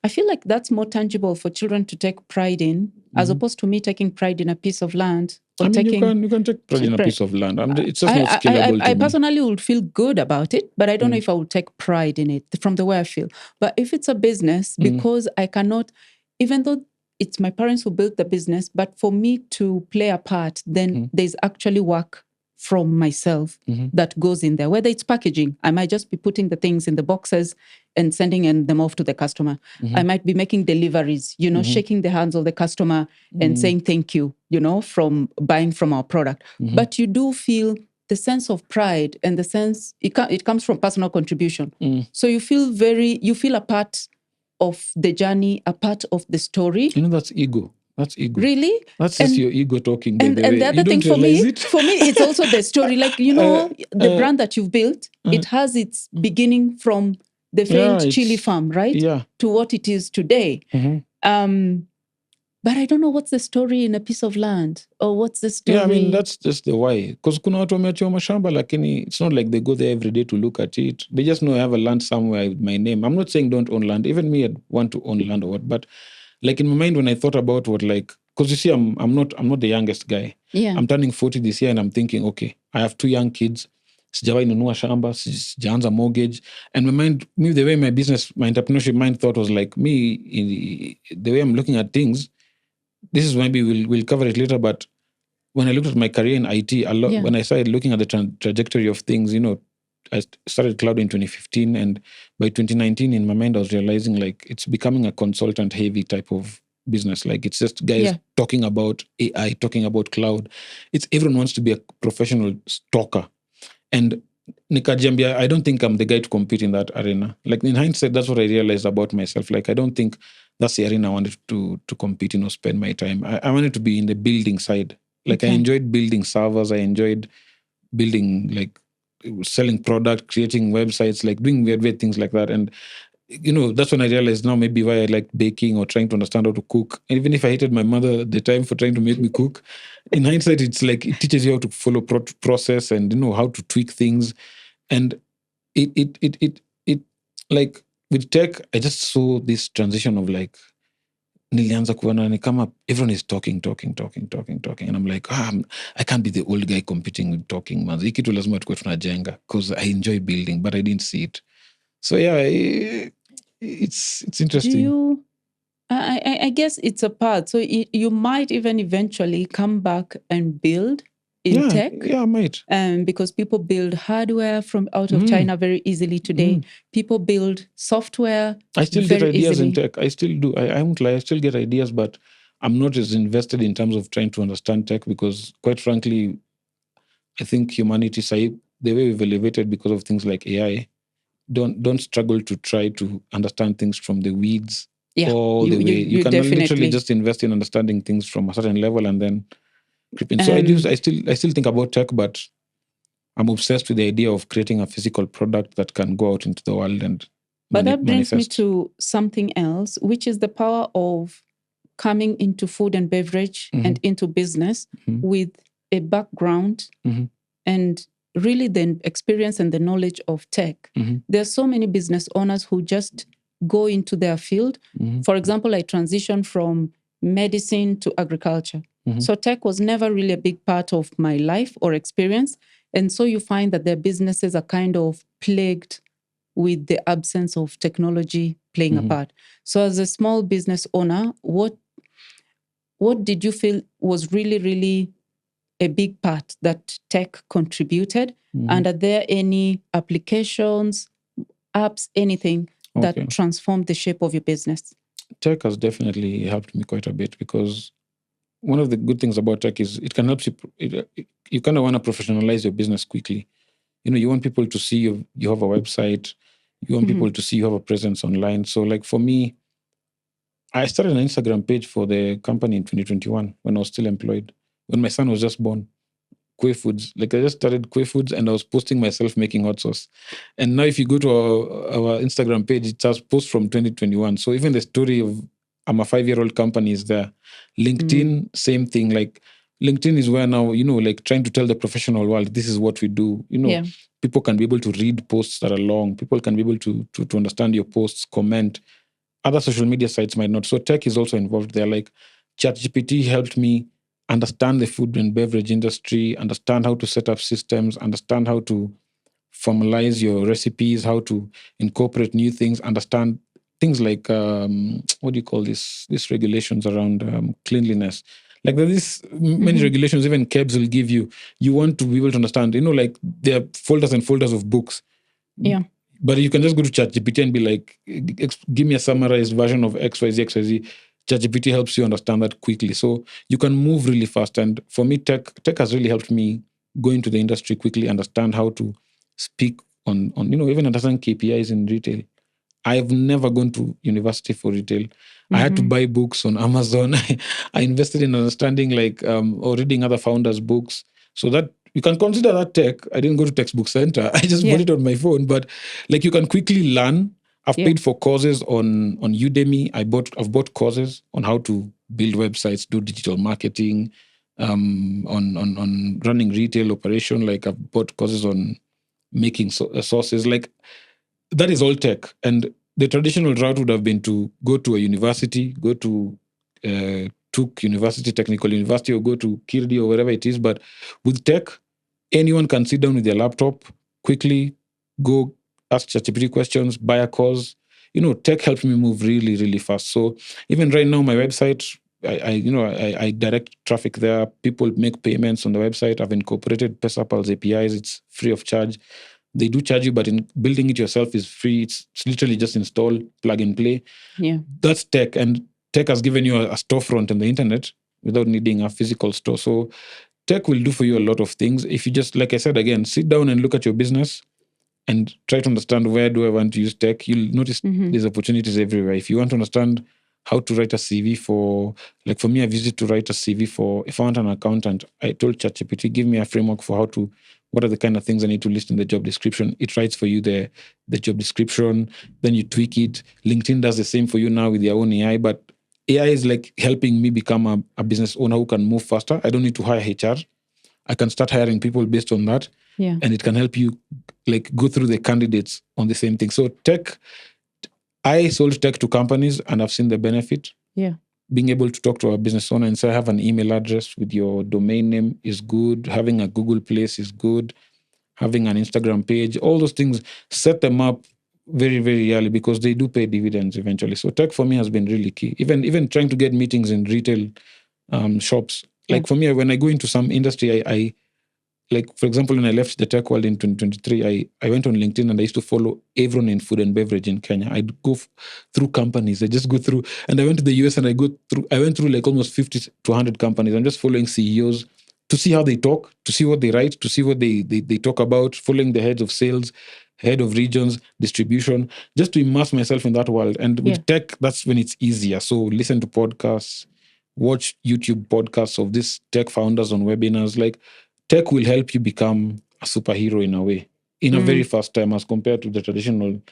I feel like that's more tangible for children to take pride in, as opposed to me taking pride in a piece of land. Or I mean, you taking can take pride in a piece of land. It's just not scalable to I me. personally would feel good about it, but I don't know if I would take pride in it from the way I feel. But if it's a business, because I cannot, even though it's my parents who built the business, but for me to play a part, then there's actually work from myself that goes in there. Whether it's packaging, I might just be putting the things in the boxes and sending them off to the customer. I might be making deliveries, shaking the hands of the customer and saying thank you, from buying from our product. But you do feel the sense of pride and the sense, it comes from personal contribution. So you feel a part of the journey, a part of the story. That's ego. That's ego. Really? That's just your ego talking, by And the way. the other You thing don't realize it? for me, it's also the story. Like, the brand that you've built, it has its beginning from the failed chili farm, right? Yeah. To what it is today. But I don't know what's the story in a piece of land, or what's the story. Yeah, I mean, that's just the why. Because kuna watu wameachiwa mashamba, lakini it's not like they go there every day to look at it. They just know I have a land somewhere with my name. I'm not saying don't own land. Even me, I'd want to own land or what. But like in my mind, when I thought about what, like, because you see, I'm not the youngest guy. Yeah. I'm turning 40 this year, and I'm thinking, okay, I have 2 young kids. Sijawahi nunua shamba, sijaanza mortgage. And my mind, me, the way my entrepreneurship mind thought was like, the way I'm looking at things, this is maybe we'll cover it later, but when I looked at my career in IT, when I started looking at the trajectory of things, I started cloud in 2015, and by 2019, in my mind, I was realizing like it's becoming a consultant-heavy type of business. Like it's just guys talking about AI, talking about cloud. It's everyone wants to be a professional stalker, and Nikajambia, I don't think I'm the guy to compete in that arena. Like in hindsight, that's what I realized about myself. Like I don't think that's the arena I wanted to compete in or spend my time. I wanted to be in the building side. Like I enjoyed building servers. I enjoyed building, like selling product, creating websites, like doing weird things like that. And that's when I realized now maybe why I like baking or trying to understand how to cook. And even if I hated my mother at the time for trying to make me cook, in hindsight, it's like it teaches you how to follow process and how to tweak things. And it like with tech, I just saw this transition of like nilianza kuona ni kama everyone is talking, and I'm like, I can't be the old guy competing with talking, man. Hii kitu lazima tukue tunajenga, because I enjoy building, but I didn't see it. So yeah, it's interesting. I guess it's a part. So you might even eventually come back and build in tech. Yeah, I might. Because people build hardware from out of China very easily today. People build software. I still get ideas easily. in tech. I still do. I won't lie. I still get ideas, but I'm not as invested in terms of trying to understand tech, because quite frankly, I think humanity, the way we've elevated because of things like AI, don't struggle to try to understand things from the weeds all the way. You can literally just invest in understanding things from a certain level and then creep in. So I still think about tech, but I'm obsessed with the idea of creating a physical product that can go out into the world and But that brings manifest. me to something else, which is the power of coming into food and beverage and into business with a background and really the experience and the knowledge of tech. There are so many business owners who just go into their field. For example, I transitioned from medicine to agriculture. So tech was never really a big part of my life or experience. And so you find that their businesses are kind of plagued with the absence of technology playing a part. So as a small business owner, what did you feel was really, really a big part that tech contributed? And are there any applications, apps, anything that transformed the shape of your business? Tech has definitely helped me quite a bit, because one of the good things about tech is it can help you. You kind of want to professionalize your business quickly. You want people to see you have a website. You want people to see you have a presence online. So like for me, I started an Instagram page for the company in 2021 when I was still employed, when my son was just born. Kwe Foods. Like I just started Kwe Foods and I was posting myself making hot sauce. And now if you go to our Instagram page, it has posts from 2021. So even the story of I'm a 5-year-old company is there. LinkedIn, same thing. Like LinkedIn is where now, like trying to tell the professional world, this is what we do. People can be able to read posts that are long. People can be able to understand your posts, comment. other social media sites might not. So tech is also involved there. Like ChatGPT helped me understand the food and beverage industry, understand how to set up systems, understand how to formalize your recipes, how to incorporate new things, understand things like what do you call this? These regulations around cleanliness. Like there is many regulations, even KEBS will give you. You want to be able to understand. Like there are folders and folders of books. Yeah. But you can just go to ChatGPT and be like, give me a summarized version of XYZ, XYZ. ChatGPT helps you understand that quickly. So you can move really fast. And for me, tech has really helped me go into the industry quickly, understand how to speak on even understand KPIs in retail. I've never gone to university for retail. I had to buy books on Amazon. I invested in understanding or reading other founders' books. So that you can consider that tech. I didn't go to textbook center. I just bought it on my phone. But like you can quickly learn. I've paid for courses on Udemy. I've bought courses on how to build websites, do digital marketing, on running retail operation. Like I've bought courses on making sources. Like that is all tech. And the traditional route would have been to go to a university, go to Tuk University, Technical University, or go to Kirdi or wherever it is. But with tech, anyone can sit down with their laptop, quickly go ask ChatGPT questions, buy a course. Tech helped me move really, really fast. So even right now, my website, I direct traffic there. People make payments on the website. I've incorporated PesaPal's APIs. It's free of charge. They do charge you, but in building it yourself is free. It's literally just install, plug and play. Yeah. That's tech. And tech has given you a storefront on the internet without needing a physical store. So tech will do for you a lot of things. If you just, like I said again, sit down and look at your business and try to understand where do I want to use tech, you'll notice there's opportunities everywhere. If you want to understand how to write a CV for me, I've used it to write a CV for, if I want an accountant, I told ChatGPT, give me a framework for what are the kind of things I need to list in the job description. It writes for you the job description, then you tweak it. LinkedIn does the same for you now with their own AI, but AI is like helping me become a business owner who can move faster. I don't need to hire HR. I can start hiring people based on that. Yeah. And it can help you go through the candidates on the same thing. So tech, I sold tech to companies and I've seen the benefit. Yeah. Being able to talk to a business owner and say, I have an email address with your domain name is good. Having a Google place is good. Having an Instagram page, all those things, set them up very, very early because they do pay dividends eventually. So tech for me has been really key. Even trying to get meetings in retail shops. Like for me, when I go into some industry, I like, for example, when I left the tech world in 2023, I went on LinkedIn and I used to follow everyone in food and beverage in Kenya. I'd go through companies. I just go through, and I went to the US and I went through like almost 50 to 100 companies. I'm just following CEOs to see how they talk, to see what they write, to see what they talk about, following the heads of sales, head of regions, distribution, just to immerse myself in that world. And with tech, that's when it's easier. So listen to podcasts, watch YouTube podcasts of these tech founders on webinars. Like, tech will help you become a superhero in a way, in a very fast time as compared to the traditional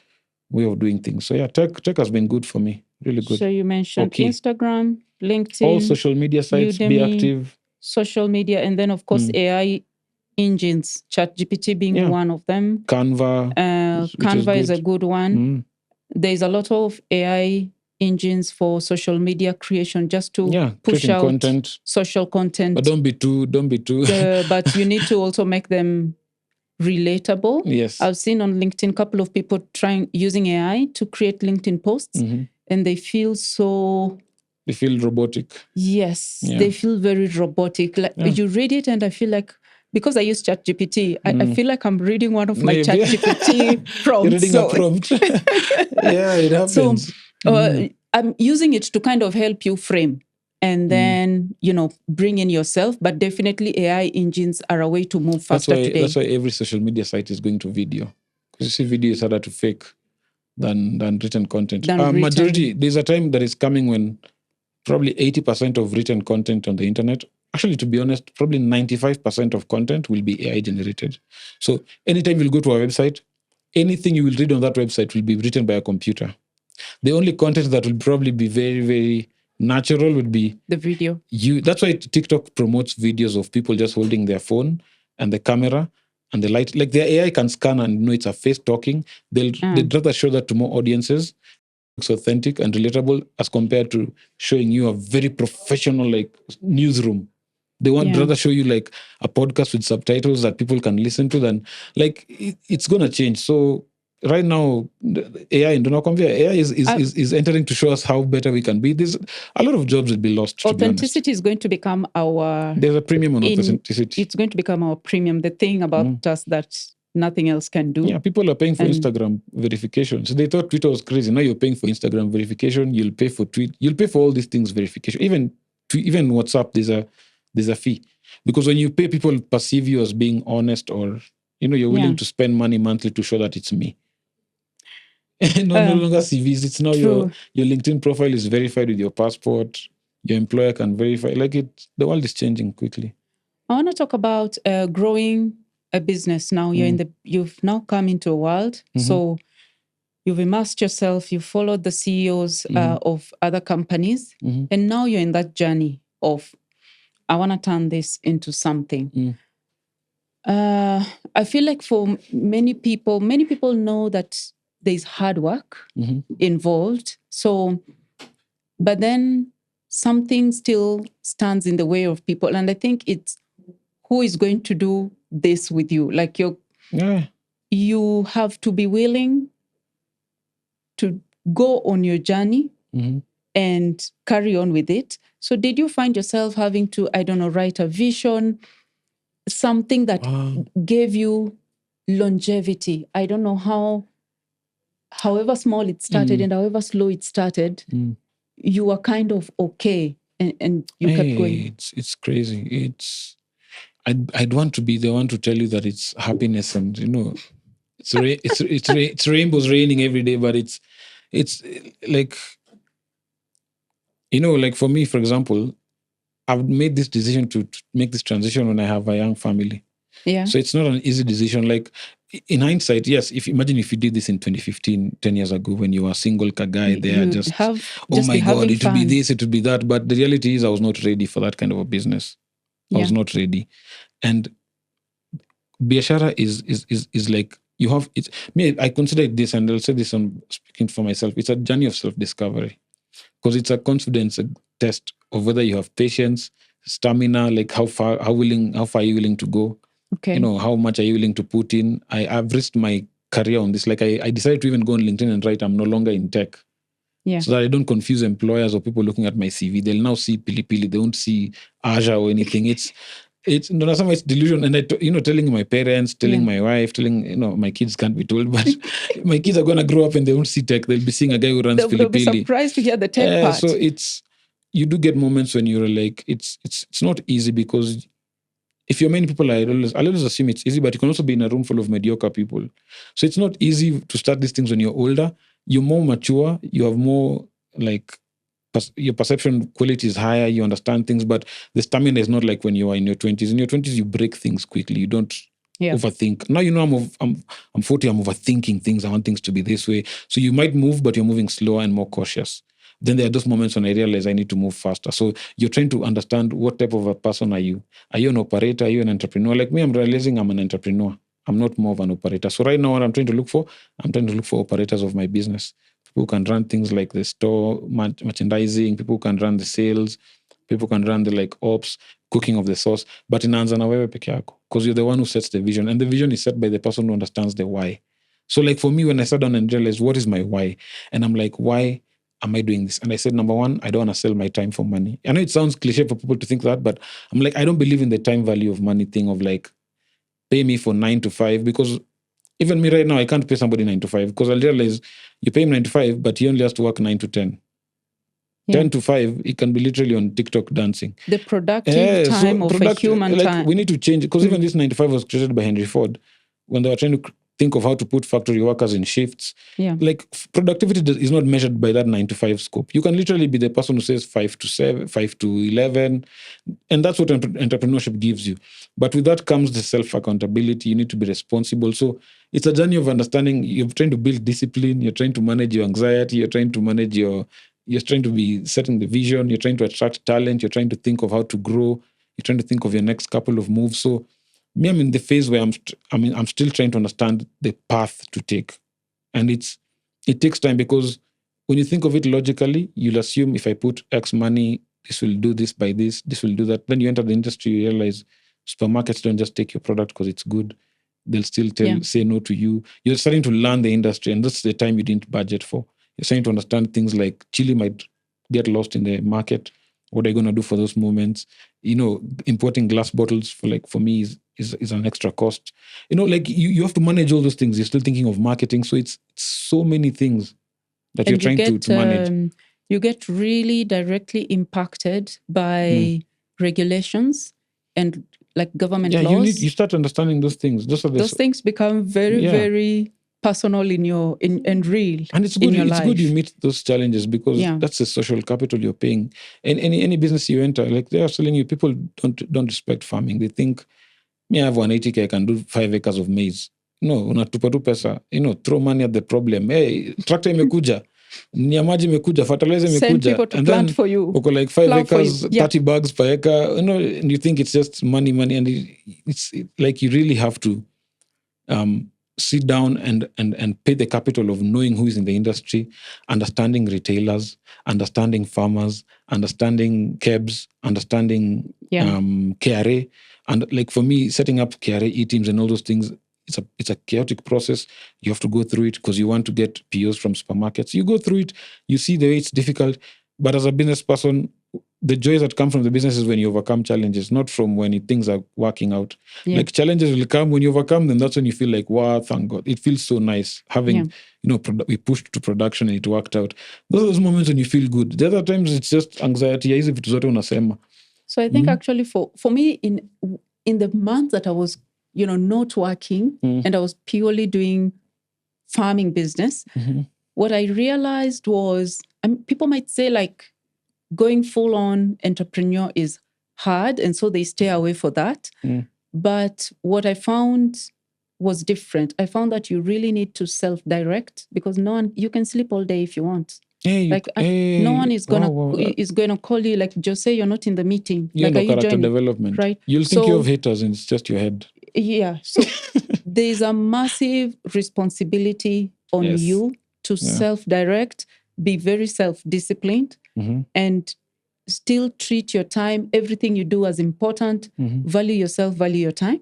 way of doing things. So yeah, tech has been good for me, really good. So you mentioned Instagram, LinkedIn, all social media sites, Udemy, be active. Social media, and then of course AI engines, ChatGPT being one of them. Canva. Canva is a good one. There's a lot of AI engines for social media creation, just to push out content, social content. But don't be too. But you need to also make them relatable. Yes. I've seen on LinkedIn a couple of people using AI to create LinkedIn posts, and they feel robotic. Yes, they feel very robotic. Like you read it, and I feel like, because I use ChatGPT, I feel like I'm reading one of my ChatGPT prompts. You're reading a prompt. Yeah, it happens. So I'm using it to kind of help you frame and then, bring in yourself. But definitely AI engines are a way to move faster today. That's why every social media site is going to video. Because you see, video is harder to fake than written content. Majority, there's a time that is coming when probably 80% of written content on the internet, actually, to be honest, probably 95% of content will be AI generated. So anytime you'll go to our website, anything you will read on that website will be written by a computer. The only content that will probably be very, very natural would be the video. That's why TikTok promotes videos of people just holding their phone and the camera and the light. Like, their AI can scan and know it's a face talking. They'd rather show that to more audiences authentic and relatable as compared to showing you a very professional like newsroom. They want rather show you like a podcast with subtitles that people can listen to than like it's gonna change. So right now, the AI and AI is entering to show us how better we can be. There's a lot of jobs will be lost. Authenticity is going to become our. There's a premium on authenticity. It's going to become our premium. The thing about us that nothing else can do. Yeah, people are paying for Instagram verification. So they thought Twitter was crazy. Now you're paying for Instagram verification. You'll pay for tweet. You'll pay for all these things verification. Even WhatsApp, there's a fee, because when you pay, people perceive you as being honest, or you're willing to spend money monthly to show that it's me. No longer CVs. It's now your LinkedIn profile is verified with your passport. Your employer can verify. Like the world is changing quickly. I want to talk about growing a business. Now you've now come into a world. So you've immersed yourself. You followed the CEOs of other companies, and now you're in that journey of, I want to turn this into something. I feel like for many people know that there's hard work involved. So, but then something still stands in the way of people. And I think it's who is going to do this with you. Like you have to be willing to go on your journey and carry on with it. So did you find yourself having to, I don't know, write a vision, something that gave you longevity? I don't know however small it started and however slow it started, you were kind of okay and you kept going. It's crazy. I'd want to be the one to tell you that it's happiness and it's rainbows raining every day, but it's like like for me, for example, I've made this decision to make this transition when I have a young family. Yeah. So it's not an easy decision. Like in hindsight, yes, imagine if you did this in 2015, 10 years ago, when you were a single guy there, oh my God, it would be this, it would be that. But the reality is I was not ready for that kind of a business. I was not ready. And Biashara is like, you have, it's me, I consider it this, and I'll say this on speaking for myself, it's a journey of self-discovery, because it's a confidence test of whether you have patience, stamina, like how far are you willing to go? Okay. How much are you willing to put in? I've risked my career on this. Like I decided to even go on LinkedIn and write, I'm no longer in tech. Yeah. So that I don't confuse employers or people looking at my CV. They'll now see Pili Pili. They won't see Aja or anything. It's it's delusion. And telling my parents, telling my wife, telling, my kids can't be told, but my kids are going to grow up and they won't see tech. They'll be seeing a guy who runs Pili Pili. They'll be surprised to hear the tech part. So you do get moments when you're like, it's not easy, because if you're many people, I always assume it's easy, but you can also be in a room full of mediocre people. So it's not easy to start these things when you're older. You're more mature. You have more, like, your perception quality is higher. You understand things, but the stamina is not like when you are in your 20s. In your 20s, you break things quickly. You don't overthink. Now, I'm 40, I'm overthinking things. I want things to be this way. So you might move, but you're moving slower and more cautious. Then there are those moments when I realize I need to move faster. So you're trying to understand, what type of a person are you? Are you an operator? Are you an entrepreneur? Like me, I'm realizing I'm an entrepreneur. I'm not more of an operator. So right now, what I'm trying to look for operators of my business. People who can run things like the store, merchandising. People who can run the sales. People who can run the like ops, cooking of the sauce. But inaanza na wewe peke yako, because you're the one who sets the vision. And the vision is set by the person who understands the why. So like for me, when I sat down and realized, what is my why? And I'm like, why am I doing this? And I said, number one, I don't want to sell my time for money. I know it sounds cliche for people to think that, but I'm like, I don't believe in the time value of money thing of like, pay me for 9 to 5, because even me right now, I can't pay somebody 9 to 5, because I'll realize you pay him 9 to 5, but he only has to work 9 to 10. 10 to 5, it can be literally on TikTok dancing. The productive time of a human time. We need to change it, because even this 9 to 5 was created by Henry Ford when they were trying to think of how to put factory workers in shifts. Yeah. Like productivity is not measured by that 9 to 5 scope. You can literally be the person who says 5 to 7, 5 to 11. And that's what entrepreneurship gives you. But with that comes the self-accountability. You need to be responsible. So it's a journey of understanding. You're trying to build discipline. You're trying to manage your anxiety. You're trying to manage you're trying to be setting the vision. You're trying to attract talent. You're trying to think of how to grow. You're trying to think of your next couple of moves. So me, I'm in the phase where I'm still trying to understand the path to take. And it takes time, because when you think of it logically, you'll assume if I put X money, this will do this by this will do that. Then you enter the industry, you realize supermarkets don't just take your product because it's good. They'll still say no to you. You're starting to learn the industry, and that's the time you didn't budget for. You're starting to understand things like chili might get lost in the market. What are you going to do for those moments? Importing glass bottles for me is an extra cost. You have to manage all those things. You're still thinking of marketing. So it's so many things that you're trying to manage. You get really directly impacted by regulations and like government laws. You start understanding those things. Those things become very, very personal and real. And it's good. It's good you meet those challenges because that's the social capital you're paying. And any business you enter, like they are telling you, people don't respect farming. They think, me, I have 180K, I can do 5 acres of maize. No, unatupa tu pesa. Throw money at the problem. Hey, tractor imekuja. Nyamaji imekuja, fertilizer imekuja. Send people to plant for you. Okay, like 5 acres, 30 bags per acre. And you think it's just money. And it's like you really have to sit down and pay the capital of knowing who is in the industry, understanding retailers, understanding farmers, understanding KEBs, understanding KRA. And like for me, setting up KRA teams and all those things, it's a chaotic process. You have to go through it because you want to get POs from supermarkets. You go through it, you see the way it's difficult. But as a business person, the joys that come from the business is when you overcome challenges, not from when things are working out. Like challenges will come when you overcome them. That's when you feel like, wow, thank God. It feels so nice having, we pushed to production and it worked out. Those are those moments when you feel good. The other times it's just anxiety. So I think actually for me, in the month that I was, not working and I was purely doing farming business, what I realized was, people might say like, going full on entrepreneur is hard, and so they stay away for that. But what I found was different. I found that you really need to self-direct because you can sleep all day if you want. No one is gonna call you like, just say you're not in the meeting. You're like, character development, right? You'll think you have haters and it's just your head. Yeah. So there's a massive responsibility on you to self-direct, be very self-disciplined, and still treat your time, everything you do as important, value yourself, value your time,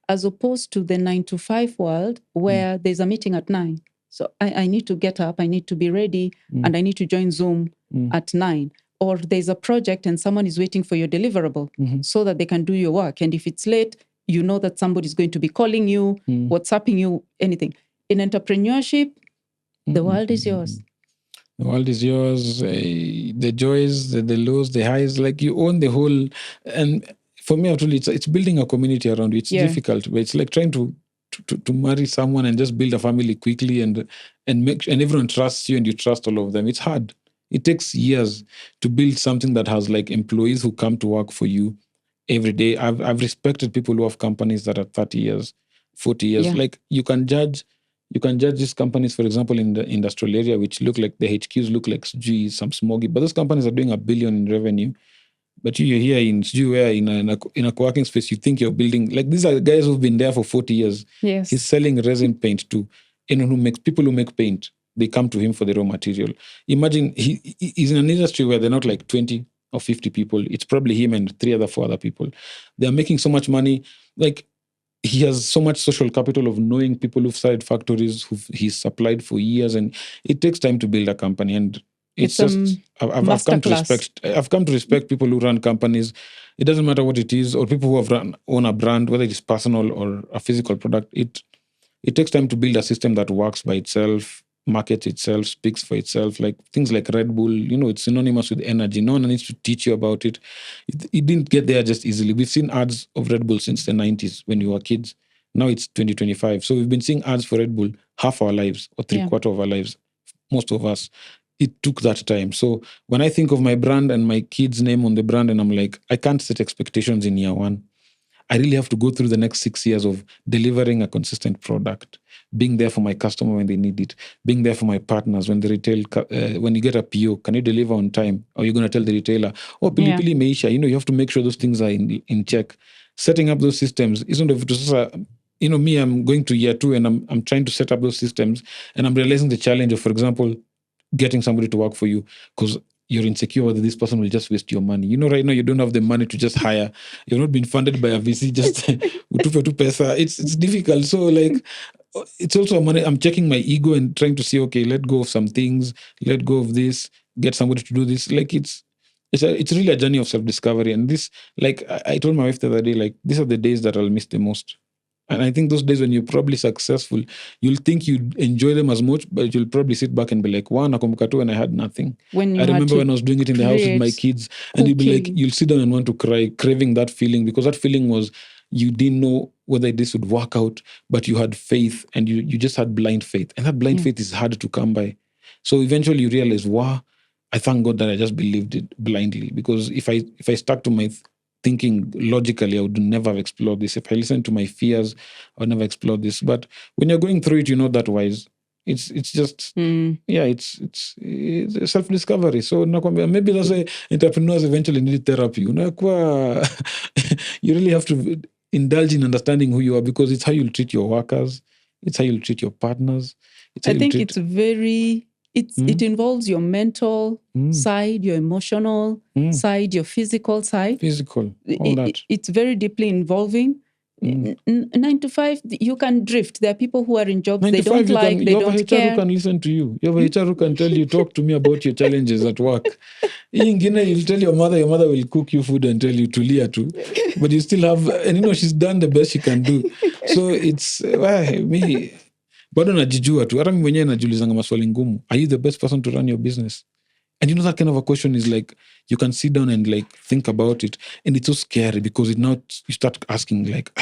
as opposed to the 9-to-5 world where there's a meeting at 9. So I need to get up, I need to be ready, and I need to join Zoom at 9. Or there's a project and someone is waiting for your deliverable so that they can do your work. And if it's late, you know that somebody's going to be calling you, WhatsApping you, anything. In entrepreneurship, the world is yours. The world is yours. The joys, the lows, the highs, like you own the whole. And for me, actually, it's building a community around you. It's difficult, but it's like trying to marry someone and just build a family quickly and everyone trusts you and you trust all of them. It's hard. It takes years to build something that has like employees who come to work for you every day. I've respected people who have companies that are 30 years, 40 years. Like you can judge these companies, for example, in the industrial area, which look like the HQs look like some smoggy, but those companies are doing $1 billion in revenue. But you're here in a co-working space, you think you're building, like these are guys who've been there for 40 years. Yes. He's selling resin paint to people who make paint. They come to him for the raw material. Imagine he's in an industry where they're not like 20 or 50 people. It's probably him and 4 other people. They're making so much money. Like he has so much social capital of knowing people who've started factories, who he's supplied for years, and it takes time to build a company. And it's just I've come to respect people who run companies. It doesn't matter what it is, or people who have own a brand, whether it is personal or a physical product. It takes time to build a system that works by itself, markets itself, speaks for itself. Like things like Red Bull, it's synonymous with energy. No one needs to teach you about it. It didn't get there just easily. We've seen ads of Red Bull since the 90s when we were kids. Now it's 2025. So we've been seeing ads for Red Bull half our lives or 3/4 of our lives, most of us. It took that time. So when I think of my brand and my kid's name on the brand, and I'm like, I can't set expectations in year 1. I really have to go through the next 6 years of delivering a consistent product, being there for my customer when they need it, being there for my partners when when you get a PO, can you deliver on time? Or are you going to tell the retailer, oh, pilipili meisha? You have to make sure those things are in check. Setting up those systems isn't if it was me, I'm going to year 2 and I'm trying to set up those systems, and I'm realizing the challenge of, for example, getting somebody to work for you because you're insecure whether this person will just waste your money. You know, right now you don't have the money to just hire. You're not being funded by a VC, just utupe tu pesa. It's difficult. So like, it's also a money. I'm checking my ego and trying to see, okay, let go of some things, let go of this, get somebody to do this. Like it's really a journey of self-discovery. And this, like I told my wife the other day, like these are the days that I'll miss the most. And I think those days when you're probably successful, you'll think you enjoy them as much, but you'll probably sit back and be like, wow, nakumbuka tu when I had nothing. When you I had remember to when I was doing it in the house with my create kids, and you'll be like, cooking. you'll sit down and want to cry, craving that feeling, because that feeling was you didn't know whether this would work out, but you had faith, and you just had blind faith. And that blind faith is hard to come by. So eventually you realize, wow, I thank God that I just believed it blindly, because if I stuck to my thinking logically, I would never have explored this. If I listened to my fears, I would never explore this. But when you're going through it, you're not that wise. It's just it's self-discovery. So maybe that's why entrepreneurs eventually need therapy. You really have to indulge in understanding who you are, because it's how you'll treat your workers, it's how you'll treat your partners. I think it's very it involves your mental side, your emotional side, your physical side. All that. It's very deeply involving. 9 to 5, you can drift. There are people who are in jobs they don't like, they don't care. You have a HR who can listen to you. You have a HR who can tell you, talk to me about your challenges at work. You'll tell your mother will cook you food and tell you to Leah too. But you still have, and she's done the best she can do. So it's, me, bado najijua tu. Hata mimi mwenyewe najiulizanga maswali ngumu. Are you the best person to run your business? And that kind of a question is like, you can sit down and like think about it. And it's so scary because you start asking like,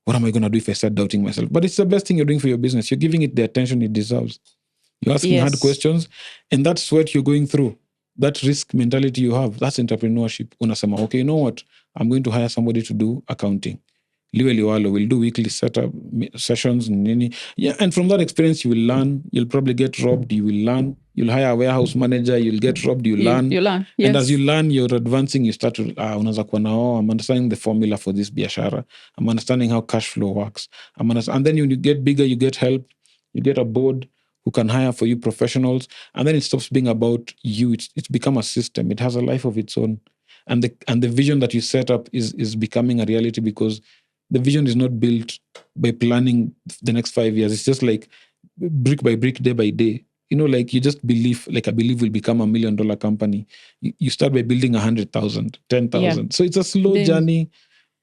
what am I going to do if I start doubting myself? But it's the best thing you're doing for your business. You're giving it the attention it deserves. You're asking hard questions, and that's what you're going through. That risk mentality you have, that's entrepreneurship. Unasema, okay, you know what? I'm going to hire somebody to do accounting. Liwe liwalo, we'll do weekly setup sessions. And from that experience, you will learn. You'll probably get robbed. You will learn. You'll hire a warehouse manager. You'll get robbed. You learn. You learn. Yes. And as you learn, you're advancing. You start to, unaanza kuwa na, I'm understanding the formula for this biashara. I'm understanding how cash flow works. And then when you get bigger, you get help. You get a board who can hire for you professionals. And then it stops being about you. It's become a system. It has a life of its own. And the vision that you set up is becoming a reality, because the vision is not built by planning the next 5 years. It's just like brick by brick, day by day. Like you just believe, like I believe will become $1 million company. You start by building 100,000, 10,000. Yeah. So it's a slow journey.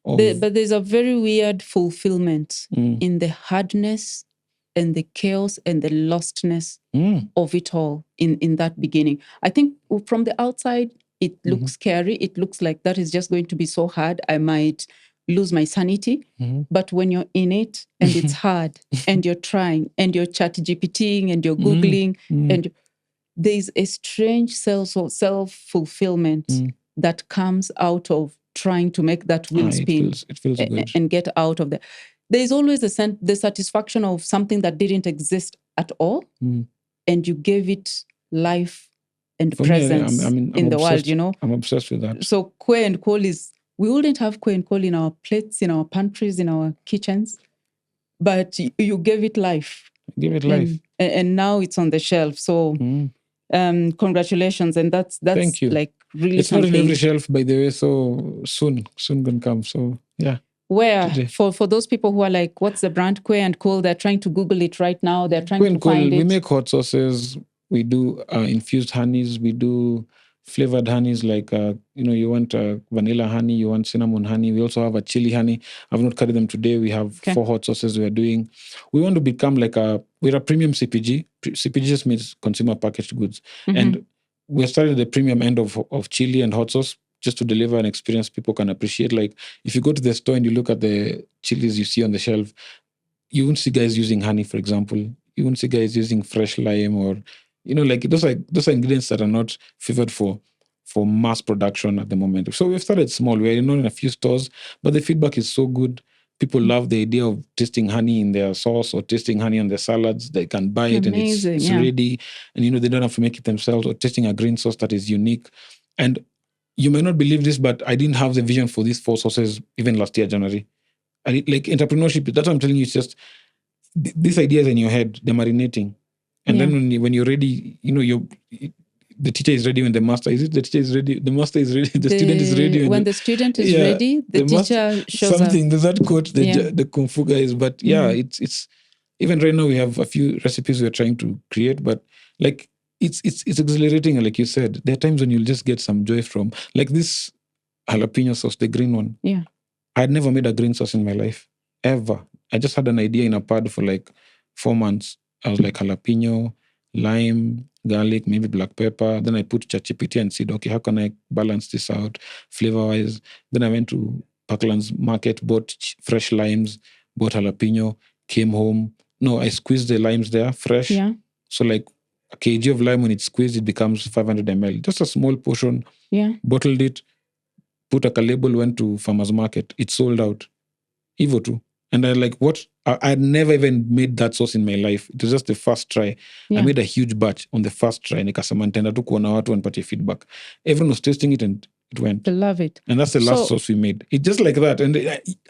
But there's a very weird fulfillment in the hardness and the chaos and the lostness of it all in that beginning. I think from the outside, it looks scary. It looks like that is just going to be so hard. I might lose my sanity. But when you're in it and it's hard and you're trying and you're chat GPTing and you're Googling and there's a strange self-fulfillment that comes out of trying to make that wheel spin. It feels good. And get out of there. There's always the satisfaction of something that didn't exist at all, and you gave it life and presence in the world, I'm obsessed with that. So Kwe and Cole we wouldn't have Kwe and Cole in our plates, in our pantries, in our kitchens, but you gave it life. Give it life. And now it's on the shelf. So congratulations. And that's Thank you. Like really it's something. Not in every shelf, by the way, so soon gonna come. So yeah. Where for those people who are like, what's the brand? Kwe and Cole, they're trying to Google it right now. They're trying to find it. We make hot sauces. We do infused honeys. We do flavored honeys, like you want vanilla honey, you want cinnamon honey. We also have a chili honey. I've not carried them today. We have 4 hot sauces we are doing. We want to become like we're a premium CPG. CPG just means consumer packaged goods. And we started the premium end of chili and hot sauce, just to deliver an experience people can appreciate. Like if you go to the store and you look at the chilies you see on the shelf, you won't see guys using honey, for example. You won't see guys using fresh lime, or like those are ingredients that are not favored for mass production at the moment. So we've started small. We're in a few stores, but the feedback is so good. People love the idea of tasting honey in their sauce or tasting honey on their salads. They can buy it. Amazing, and it's ready. And they don't have to make it themselves, or tasting a green sauce that is unique. And you may not believe this, but I didn't have the vision for these 4 sauces even last year, January. And like entrepreneurship, that's what I'm telling you. It's just these ideas in your head, they're marinating. And then when you're ready, the teacher is ready when the master is. The teacher is ready. The master is ready. The student is ready. When the student is ready, the teacher shows something. up. There's that quote the Kung Fu guys. But it's even right now we have a few recipes we're trying to create. But like it's exhilarating. Like you said, there are times when you'll just get some joy from like this jalapeno sauce, the green one. Yeah, I had never made a green sauce in my life ever. I just had an idea in a pad for like 4 months. I was like jalapeno, lime, garlic, maybe black pepper. Then I put ChatGPT and said, okay, how can I balance this out flavor-wise? Then I went to Parkland's market, bought fresh limes, bought jalapeno, came home. No, I squeezed the limes there, fresh. Yeah. So like a kg of lime, when it's squeezed, it becomes 500 ml. Just a small portion. Yeah. Bottled it, put a label, went to farmer's market. It sold out. Evo too. And I like, what? I'd never even made that sauce in my life. It was just the first try. Yeah. I made a huge batch on the first try. Nikasema nitaenda tu kuona watu and put feedback. Everyone was tasting it and it went. I love it. And that's the last sauce we made. It just like that. And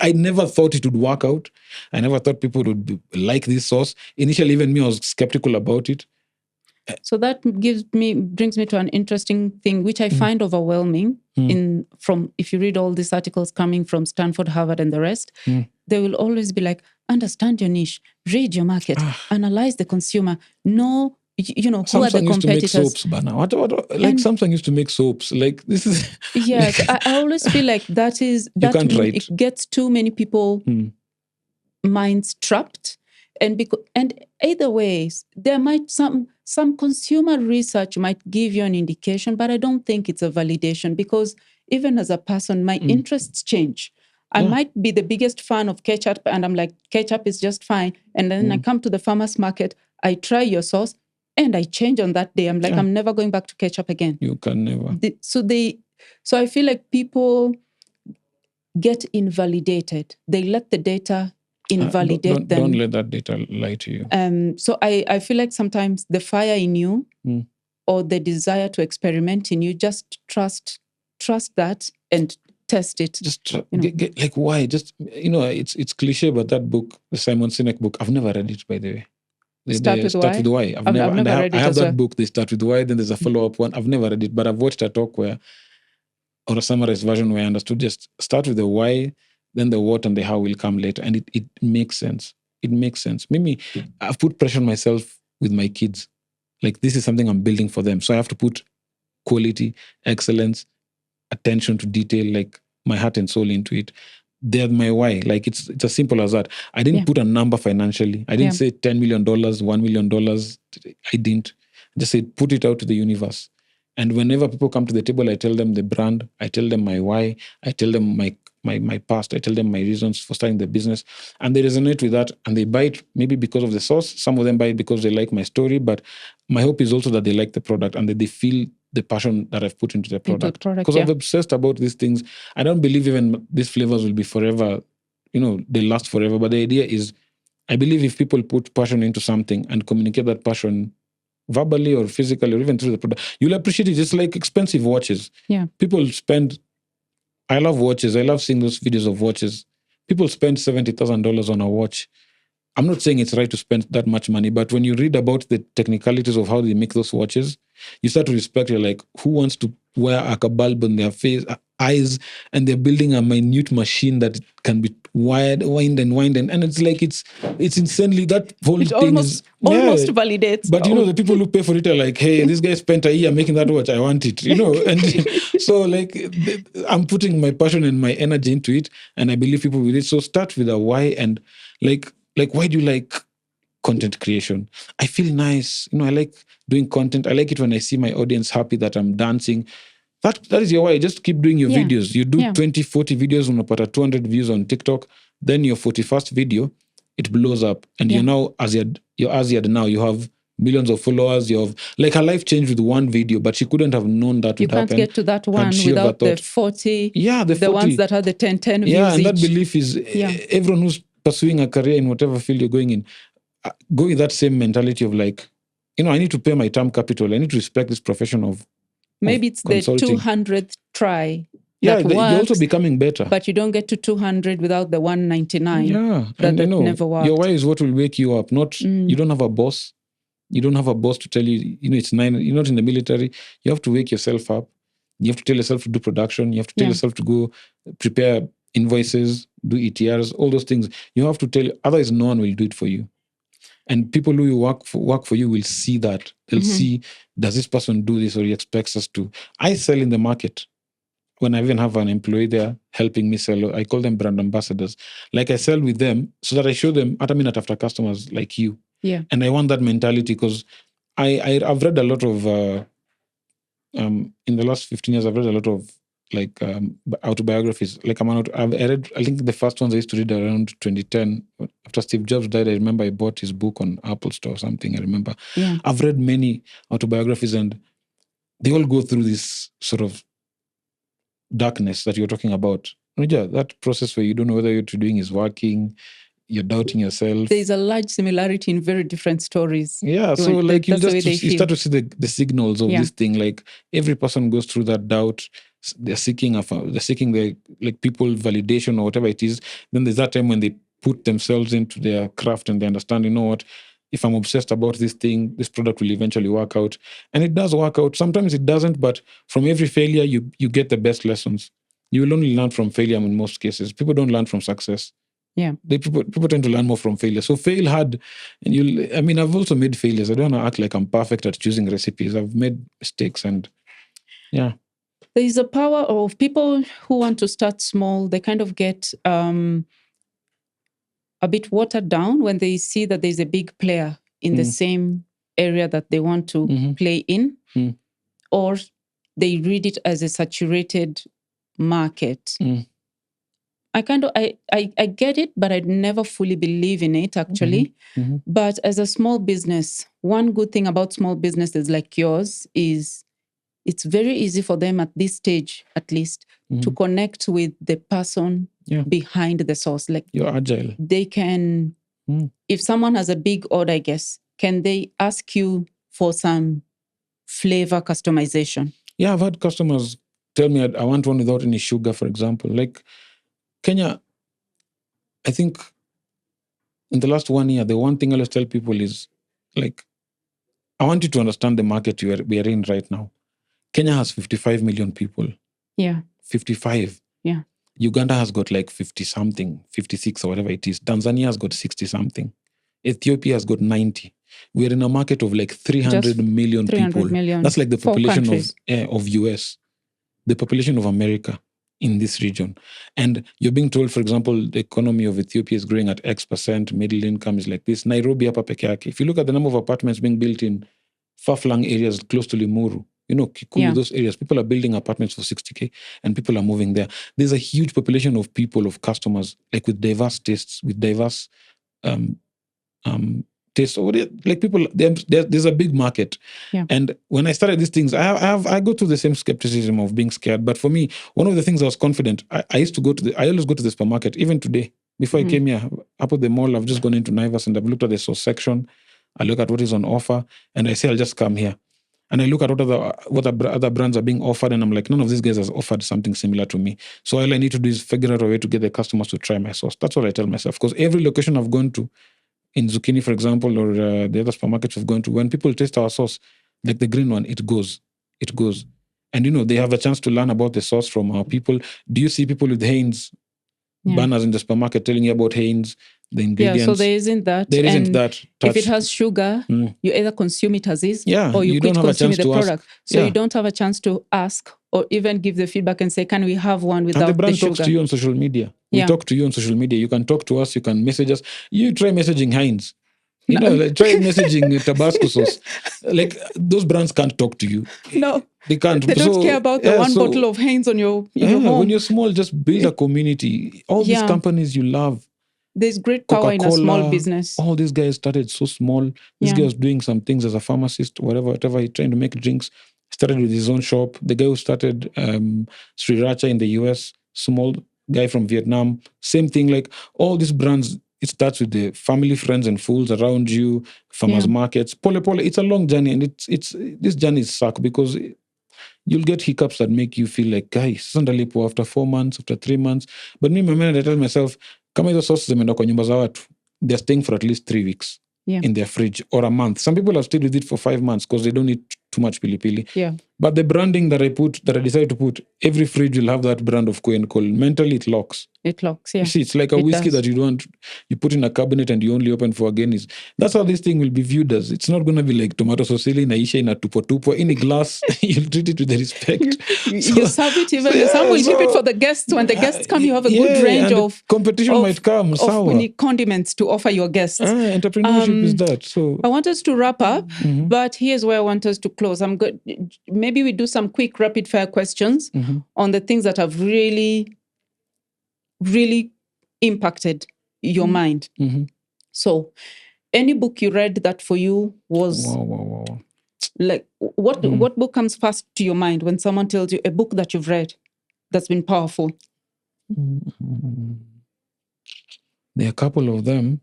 I never thought it would work out. I never thought people would like this sauce. Initially, even me, I was skeptical about it. So that brings me to an interesting thing, which I find overwhelming. If you read all these articles coming from Stanford, Harvard, and the rest, they will always be like, understand your niche, read your market, analyze the consumer, know, who are the competitors. Used to make soaps, Bana. What, Samsung used to make soaps. Like this is. Yes, I always feel like it gets too many people minds trapped. And either ways, there might some consumer research might give you an indication, but I don't think it's a validation, because even as a person, my interests change. I might be the biggest fan of ketchup, and I'm like, ketchup is just fine. And then I come to the farmer's market, I try your sauce, and I change on that day. I'm like, I'm never going back to ketchup again. You can never. So I feel like people get invalidated. They let the data invalidate them. Don't let that data lie to you. So I feel like sometimes the fire in you or the desire to experiment in you, just trust that and test it. Just get, like, why? Just, it's cliche, but that book, the Simon Sinek book, I've never read it, by the way. They start with why. I've never read it. I have that book, they start with why, then there's a follow-up one. I've never read it, but I've watched a talk or a summarized version where I understood just start with the why, then the what and the how will come later. And it makes sense. It makes sense. Maybe I've put pressure on myself with my kids. Like, this is something I'm building for them. So I have to put quality, excellence, attention to detail, like my heart and soul into it. They're my why. Like, it's as simple as that. I didn't put a number financially. I didn't say $10 million, $1 million. I didn't. I just said, put it out to the universe. And whenever people come to the table, I tell them the brand, I tell them my why, I tell them my past, I tell them my reasons for starting the business, and they resonate with that, and they buy it maybe because of the sauce. Some of them buy it because they like my story, but my hope is also that they like the product and that they feel the passion that I've put into the product. Because I'm obsessed about these things. I don't believe even these flavors will be forever, they last forever. But the idea is, I believe if people put passion into something and communicate that passion verbally or physically or even through the product, you'll appreciate it. It's like expensive watches. Yeah. People spend, I love watches. I love seeing those videos of watches. People spend $70,000 on a watch. I'm not saying it's right to spend that much money, but when you read about the technicalities of how they make those watches, you start to respect. You're like, who wants to wear a bulb on their face, eyes, and they're building a minute machine that can be wind, and it's like it's insanely, that whole thing almost validates. But the people who pay for it are like, hey, this guy spent a year making that watch, I want it, and so like I'm putting my passion and my energy into it, and I believe people will it. So start with a why, and like why do you like content creation? I feel nice, I like doing content. I like it when I see my audience happy that I'm dancing. That is your why. Just keep doing your videos. You do 20, 40 videos, unapata 200 views on TikTok. Then your 41st video, it blows up. And you're now, you're Aziad now, you have millions of followers. You have, like, her life changed with one video, but she couldn't have known that would happen. You can't get to that one without the 40. Yeah, the 40. The ones that have the 10 views Yeah, and each. that belief is everyone who's pursuing a career in whatever field you're going in, go with that same mentality of like, I need to pay my time capital. I need to respect this profession of maybe it's the 200th try. Yeah, that works, you're also becoming better. But you don't get to 200 without the 199. Yeah, that never worked. Your why is what will wake you up. Not you don't have a boss. You don't have a boss to tell you, it's 9. You're not in the military. You have to wake yourself up. You have to tell yourself to do production. You have to tell yourself to go prepare invoices, do ETRs, all those things. You have to tell, otherwise no one will do it for you. And people who you work for you will see that. They'll see, does this person do this, or he expects us to? I sell in the market. When I even have an employee there helping me sell, I call them brand ambassadors. Like I sell with them so that I show them at a minute after customers like you. Yeah. And I want that mentality because I've read a lot of, in the last 15 years, I've read a lot of like autobiographies. Like I read, I think the first ones I used to read around 2010. After Steve Jobs died, I remember I bought his book on Apple Store or something. I remember. Yeah. I've read many autobiographies and they all go through this sort of darkness that you're talking about. That process where you don't know whether what you're doing is working, you're doubting yourself. There's a large similarity in very different stories. Yeah, so like you start to see the signals of this thing. Like every person goes through that doubt. They're seeking the like people validation or whatever it is. Then there's that time when they put themselves into their craft and they understand, you know what, if I'm obsessed about this thing, this product will eventually work out. And it does work out. Sometimes it doesn't, but from every failure, you get the best lessons. You will only learn from failure in most cases. People don't learn from success. Yeah. People tend to learn more from failure. So fail hard. And I've also made failures. I don't want to act like I'm perfect at choosing recipes. I've made mistakes and yeah. There is a power of people who want to start small. They kind of get a bit watered down when they see that there's a big player in the same area that they want to play in, or they read it as a saturated market. I get it, but I'd never fully believe in it actually. But as a small business, one good thing about small businesses like yours is it's very easy for them at this stage, at least, to connect with the person behind the source. Like you're agile. They can, if someone has a big order, I guess, can they ask you for some flavor customization? Yeah, I've had customers tell me I want one without any sugar, for example. Like Kenya, I think in the last 1 year, the one thing I always tell people is like, I want you to understand the market we are in right now. Kenya has 55 million people. Yeah. 55. Yeah. Uganda has got like 50 something, 56 or whatever it is. Tanzania has got 60 something. Ethiopia has got 90. We're in a market of like 300 million 300 people. million. That's like the population countries. of US, the population of America in this region. And you're being told, for example, the economy of Ethiopia is growing at X%, middle income is like this. Nairobi hapa peke yake. If you look at the number of apartments being built in far-flung areas close to Limuru, Kikuyu, those areas, people are building apartments for 60K and people are moving there. There's a huge population of people, of customers, like with diverse tastes, with diverse tastes. Like people, there's a big market. Yeah. And when I started these things, I go through the same skepticism of being scared. But for me, one of the things I was confident, I always go to the supermarket, even today. Before I came here, up at the mall, I've just gone into Naivas and I've looked at the sauce section. I look at what is on offer and I say, I'll just come here. And I look at what other brands are being offered, and I'm like, none of these guys has offered something similar to me. So all I need to do is figure out a way to get the customers to try my sauce. That's what I tell myself. Because every location I've gone to, in Zucchini, for example, or the other supermarkets we've gone to, when people taste our sauce, like the green one, it goes. And they have a chance to learn about the sauce from our people. Do you see people with Heinz banners in the supermarket telling you about Heinz? The ingredients. Yeah, so there isn't that. There isn't that touch. If it has sugar, you either consume it as is, or you quit don't have consuming the product. So you don't have a chance to ask or even give the feedback and say, can we have one without and the brand sugar? talks to you on social media. We talk to you on social media. You can talk to us. You can message us. You try messaging Heinz. Try messaging Tabasco sauce. Like those brands can't talk to you. No. They can't. They don't care about the bottle of Heinz on your home. When you're small, just build a community. All these companies you love. There's great power in a small business. All these guys started so small. This guy was doing some things as a pharmacist, whatever. He's trying to make drinks. Started with his own shop. The guy who started Sriracha in the US, small guy from Vietnam. Same thing. Like all these brands, it starts with the family, friends, and fools around you, farmers markets. Pole. It's a long journey, and it's this journey is suck because you'll get hiccups that make you feel like, guys, suddenly after 4 months, after 3 months. But me, my mind, I tell myself, kama hizo sauce zimeenda kwa nyumba za watu, they're staying for at least 3 weeks. in their fridge or a month. Some people have stayed with it for 5 months because they don't eat too much pilipili. Yeah. But the branding that I decided to put, every fridge will have that brand of Koi and Cole. Mentally, it locks. It locks, yeah. You see, it's like a whiskey that you put in a cabinet and you only open for again. That's how this thing will be viewed as. It's not going to be like tomato sauce in Aisha in a tupo. In a glass, you'll treat it with the respect. You serve it even. Some will keep it for the guests. When the guests come, you have a good range of competition might come. Of condiments to offer your guests. Entrepreneurship is that. So I want us to wrap up, but here's where I want us to close. I'm good. Maybe we do some quick rapid fire questions on the things that have really impacted your mind. So, any book you read that for you was like, what book comes first to your mind when someone tells you a book that you've read that's been powerful? There are a couple of them.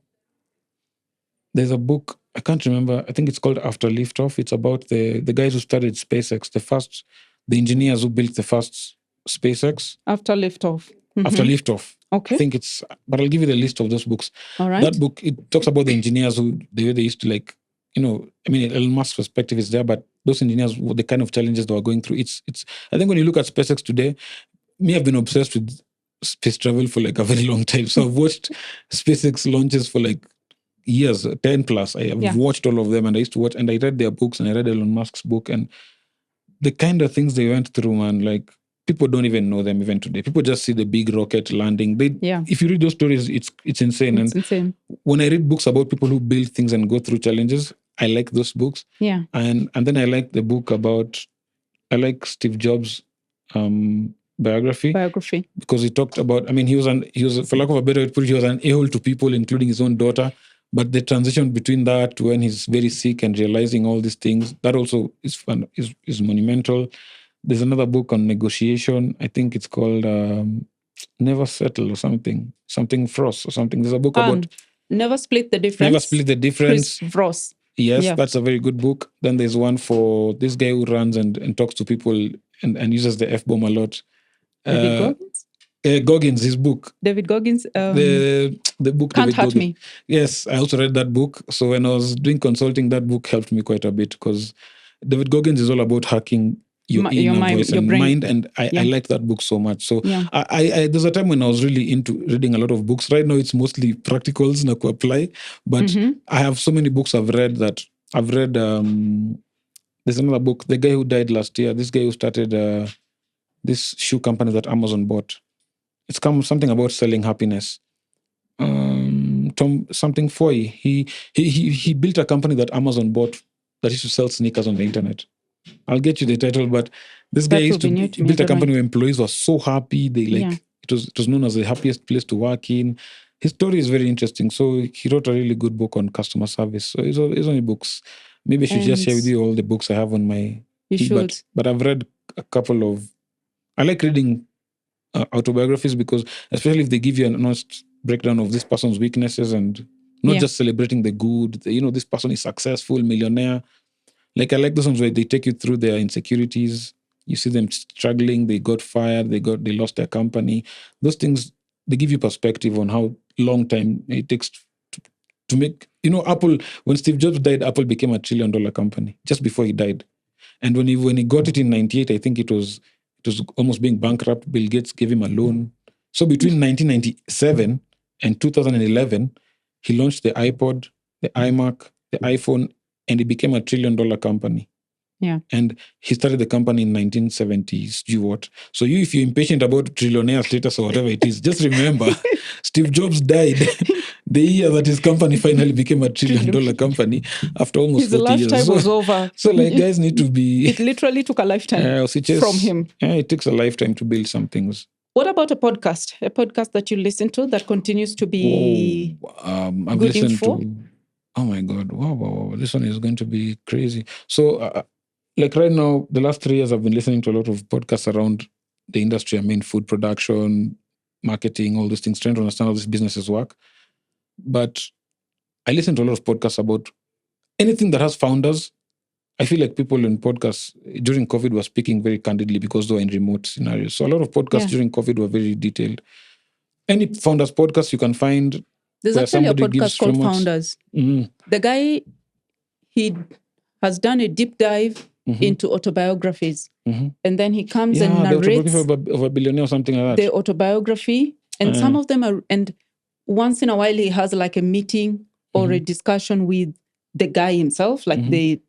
There's a book, I can't remember, I think it's called After Liftoff. It's about the guys who started SpaceX, the engineers who built the first SpaceX. After Liftoff. After Liftoff. Okay. I think but I'll give you the list of those books. All right. That book, it talks about the engineers the way they used to Elon Musk's perspective is there, but those engineers, the kind of challenges they were going through, I think when you look at SpaceX today, I've been obsessed with space travel for like a very long time. So I've watched SpaceX launches for like years, 10 plus. I have watched all of them, and I used to watch, and I read their books, and I read Elon Musk's book, and the kind of things they went through, man, like people don't even know them even today. People just see the big rocket landing. If you read those stories, it's insane. It's insane. When I read books about people who build things and go through challenges, I like those books. Yeah. And then I like the book I like Steve Jobs' biography. Because he talked about, he was for lack of a better word, he was an a-hole to people, including his own daughter. But the transition between that to when he's very sick and realizing all these things, that also is fun, is monumental. There's another book on negotiation. I think it's called Never Settle or something Frost or something. There's a book about Never Split the Difference. Chris Frost. Yes, that's a very good book. Then there's one for this guy who runs and talks to people and uses the F-bomb a lot. David Goggins? Goggins, his book. David Goggins. The book Can't David Hurt Goggins. Me. Yes, I also read that book. So when I was doing consulting, that book helped me quite a bit because David Goggins is all about hacking your mind, voice and mind, and I like that book so much. So I there's a time when I was really into reading a lot of books. Right now it's mostly practicals na apply, but I have so many books I've read. There's another book, the guy who died last year, this guy who started this shoe company that Amazon bought. It's something about selling happiness. Tom something Foy. He built a company that Amazon bought that used to sell sneakers on the internet. I'll get you the title, but this guy used to build a company where employees were so happy. It was known as the happiest place to work in. His story is very interesting. So he wrote a really good book on customer service. So it's only books. Maybe I should just share with you all the books I have on my. You should. But I've read a couple of. I like reading autobiographies because, especially if they give you an honest breakdown of this person's weaknesses and not just celebrating the good. This person is successful, millionaire. Like I like those ones where they take you through their insecurities. You see them struggling. They got fired. They lost their company. Those things, they give you perspective on how long time it takes to make. Apple. When Steve Jobs died, Apple became $1 trillion company just before he died. And when he got it in '98, I think it was almost being bankrupt. Bill Gates gave him a loan. So between 1997 and 2011, he launched the iPod, the iMac, the iPhone. And it became $1 trillion company. Yeah. And he started the company in 1970s. So if you're impatient about trillionaire status or whatever it is, just remember, Steve Jobs died the year that his company finally became $1 trillion company after almost 40 years. His lifetime was over. So guys need to be... It literally took a lifetime from him. Yeah, it takes a lifetime to build some things. What about a podcast? A podcast that you listen to that continues to be I've good listened info? to... Oh my God. Wow. This one is going to be crazy. So, right now, the last 3 years, I've been listening to a lot of podcasts around the industry. Food production, marketing, all those things, trying to understand how these businesses work. But I listen to a lot of podcasts about anything that has founders. I feel like people in podcasts during COVID were speaking very candidly because they were in remote scenarios. So a lot of podcasts during COVID were very detailed. Any founders podcast you can find, There's where actually a somebody gives podcast called frameworks. Founders. Mhm. The guy, he has done a deep dive into autobiographies. And then he comes and Yeah, the narrates autobiography of a billionaire or something like that. the autobiography. And some of them are, and once in a while he has like a meeting or a discussion with the guy himself, like the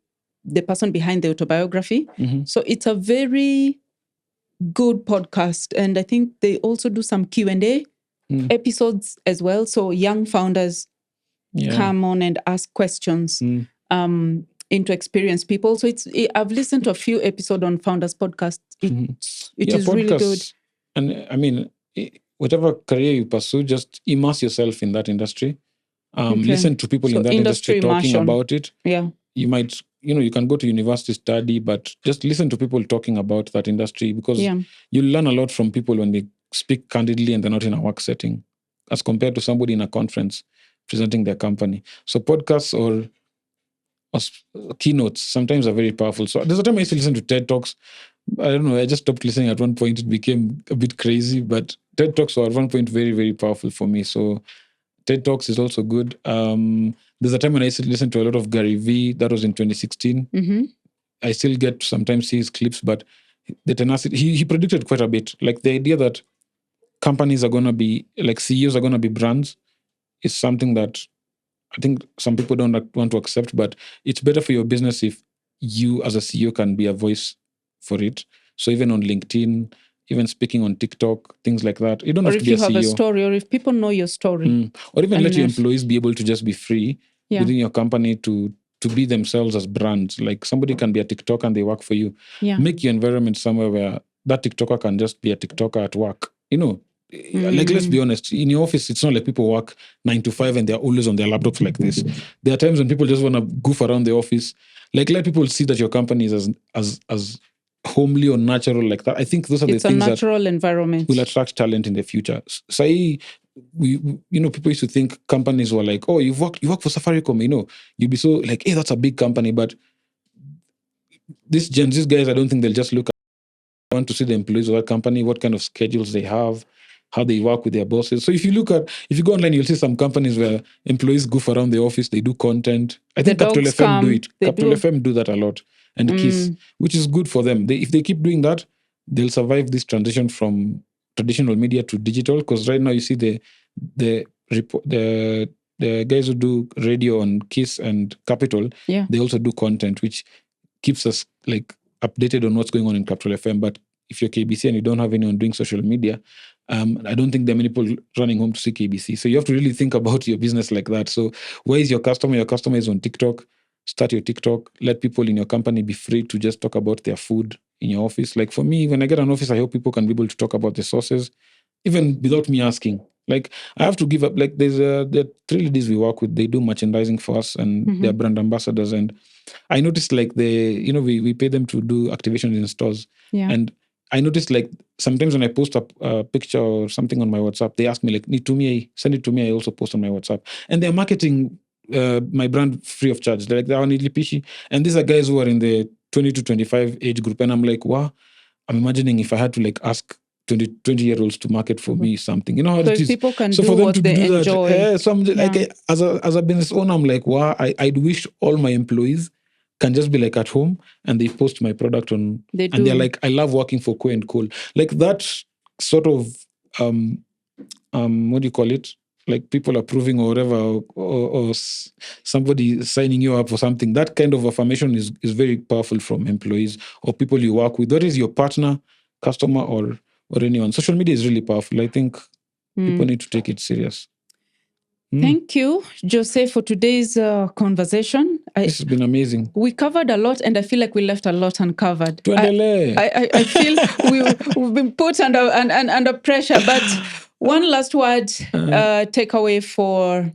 person behind the autobiography. So it's a very good podcast. And I think they also do some Q&A episodes as well. So young founders come on and ask questions into experienced people. So I've listened to a few episodes on Founders Podcast. It is really good. And I mean, whatever career you pursue, just immerse yourself in that industry. Listen to people in that industry talking about it. Yeah. You might, you can go to university study, but just listen to people talking about that industry, because you learn a lot from people when they speak candidly and they're not in a work setting, as compared to somebody in a conference presenting their company. So podcasts or keynotes sometimes are very powerful. So there's a time I used to listen to TED Talks. I don't know, I just stopped listening at one point. It became a bit crazy, but TED Talks were at one point very, very powerful for me. So TED Talks is also good. There's a time when I used to listen to a lot of Gary Vee. That was in 2016. I still get to sometimes see his clips, but the tenacity, he predicted quite a bit. Like the idea that companies are going to be, like CEOs are going to be brands, is something that I think some people don't want to accept, but it's better for your business if you as a CEO can be a voice for it. So even on LinkedIn, even speaking on TikTok, things like that. You don't have to be a CEO. Or if you have a story, or if people know your story. Or even let your employees be able to just be free within your company to be themselves as brands. Like somebody can be a TikToker and they work for you. Make your environment somewhere where that TikToker can just be a TikToker at work. Like, let's be honest, in your office, it's not like people work 9 to 5 and they're always on their laptops like this. There are times when people just want to goof around the office. Like, let people see that your company is as homely or natural like that. I think those are the things that environment will attract talent in the future. Say, people used to think companies were like, oh, you work for Safaricom, you'd be so like, hey, that's a big company. But these guys, I don't think they'll just look at, want to see the employees of that company, what kind of schedules they have, how they work with their bosses. So if you go online, you'll see some companies where employees goof around the office, they do content. I think Capital FM do it. Capital FM do that a lot. And Kiss, which is good for them. If they keep doing that, they'll survive this transition from traditional media to digital. Because right now you see the guys who do radio on Kiss and Capital, they also do content, which keeps us like updated on what's going on in Capital FM. But if you're KBC and you don't have anyone doing social media, I don't think there are many people running home to see KBC. So you have to really think about your business like that. So where is your customer? Your customer is on TikTok. Start your TikTok. Let people in your company be free to just talk about their food in your office. Like for me, when I get an office, I hope people can be able to talk about the sauces, even without me asking. Like I have to give up. Like there are 3 ladies we work with. They do merchandising for us, and they're brand ambassadors. And I noticed like we pay them to do activations in stores. And I noticed like sometimes when I post a picture or something on my WhatsApp, they ask me like, send it to me. I also post on my WhatsApp. And they're marketing my brand free of charge. They're like, they're on Pishi. And these are guys who are in the 20 to 25 age group. And I'm like, wow, I'm imagining if I had to like ask 20-year-olds to market for me something. You know how it is. People can so do for them what to they do enjoy. that, so I'm like, as a business owner, I'm like, wow, I'd wish all my employees can just be like at home and they post my product on, and they're like, I love working for Co and Cole. Like that sort of, what do you call it? Like people approving or whatever, or somebody signing you up for something. That kind of affirmation is very powerful from employees or people you work with. Whether it's your partner, customer, or anyone. Social media is really powerful. I think people need to take it serious. Thank you, Jose, for today's conversation. This has been amazing. We covered a lot, and I feel like we left a lot uncovered. I feel we've been put under pressure. But one last word, takeaway for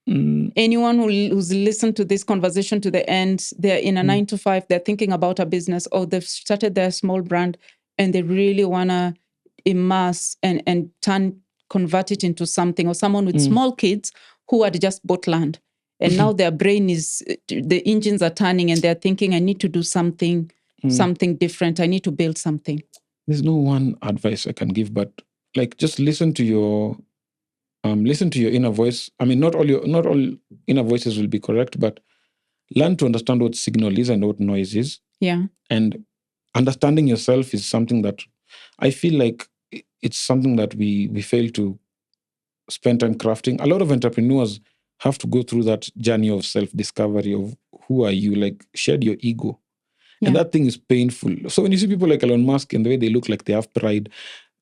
anyone who's listened to this conversation to the end. They're in a 9 to 5. They're thinking about a business, or they've started their small brand, and they really want to immerse and convert it into something, or someone with small kids who had just bought land. And now their brain the engines are turning and they're thinking, I need to do something different. I need to build something. There's no one advice I can give, but like just listen to your Listen to your inner voice. I mean, not all inner voices will be correct, but learn to understand what signal is and what noise is. Yeah. And understanding yourself is something that I feel like it's something that we fail to spend time crafting. A lot of entrepreneurs have to go through that journey of self-discovery of who are you, like shed your ego. And that thing is painful. So when you see people like Elon Musk and the way they look like they have pride,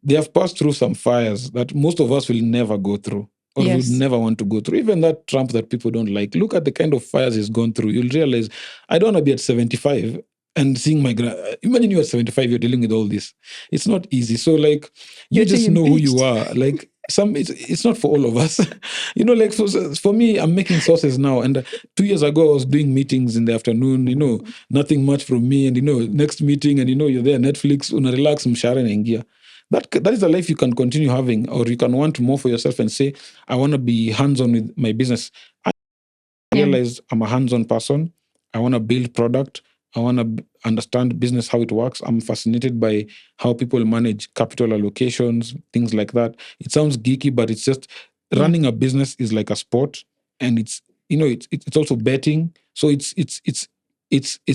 they have passed through some fires that most of us will never go through or would never want to go through. Even that Trump that people don't like, look at the kind of fires he's gone through. You'll realize, I don't want to be at 75 and seeing my imagine you at 75, you're dealing with all this. It's not easy. So like, you just know who you are. Like it's not for all of us. Like for me, I'm making sauces now. And 2 years ago, I was doing meetings in the afternoon, nothing much from me. And, next meeting and, you're there, Netflix, una relax, mshahara inaingia. That is a life you can continue having, or you can want more for yourself and say, I want to be hands-on with my business. I realize I'm a hands-on person. I want to build product. I want to understand business, how it works. I'm fascinated by how people manage capital allocations, things like that. It sounds geeky, but it's just running a business is like a sport, and it's also betting. So it's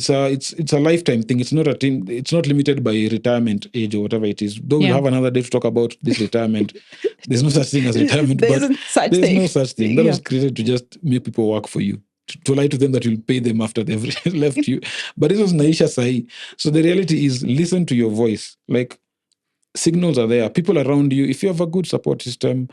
a lifetime thing. It's not a thing. It's not limited by retirement age or whatever it is. Though we'll have another day to talk about this retirement. There's no such thing as retirement. There's no such thing. That was created to just make people work for you, to lie to them that you'll pay them after they've left you. But this was Naisha Sai. So the reality is, listen to your voice. Like, signals are there. People around you, if you have a good support system,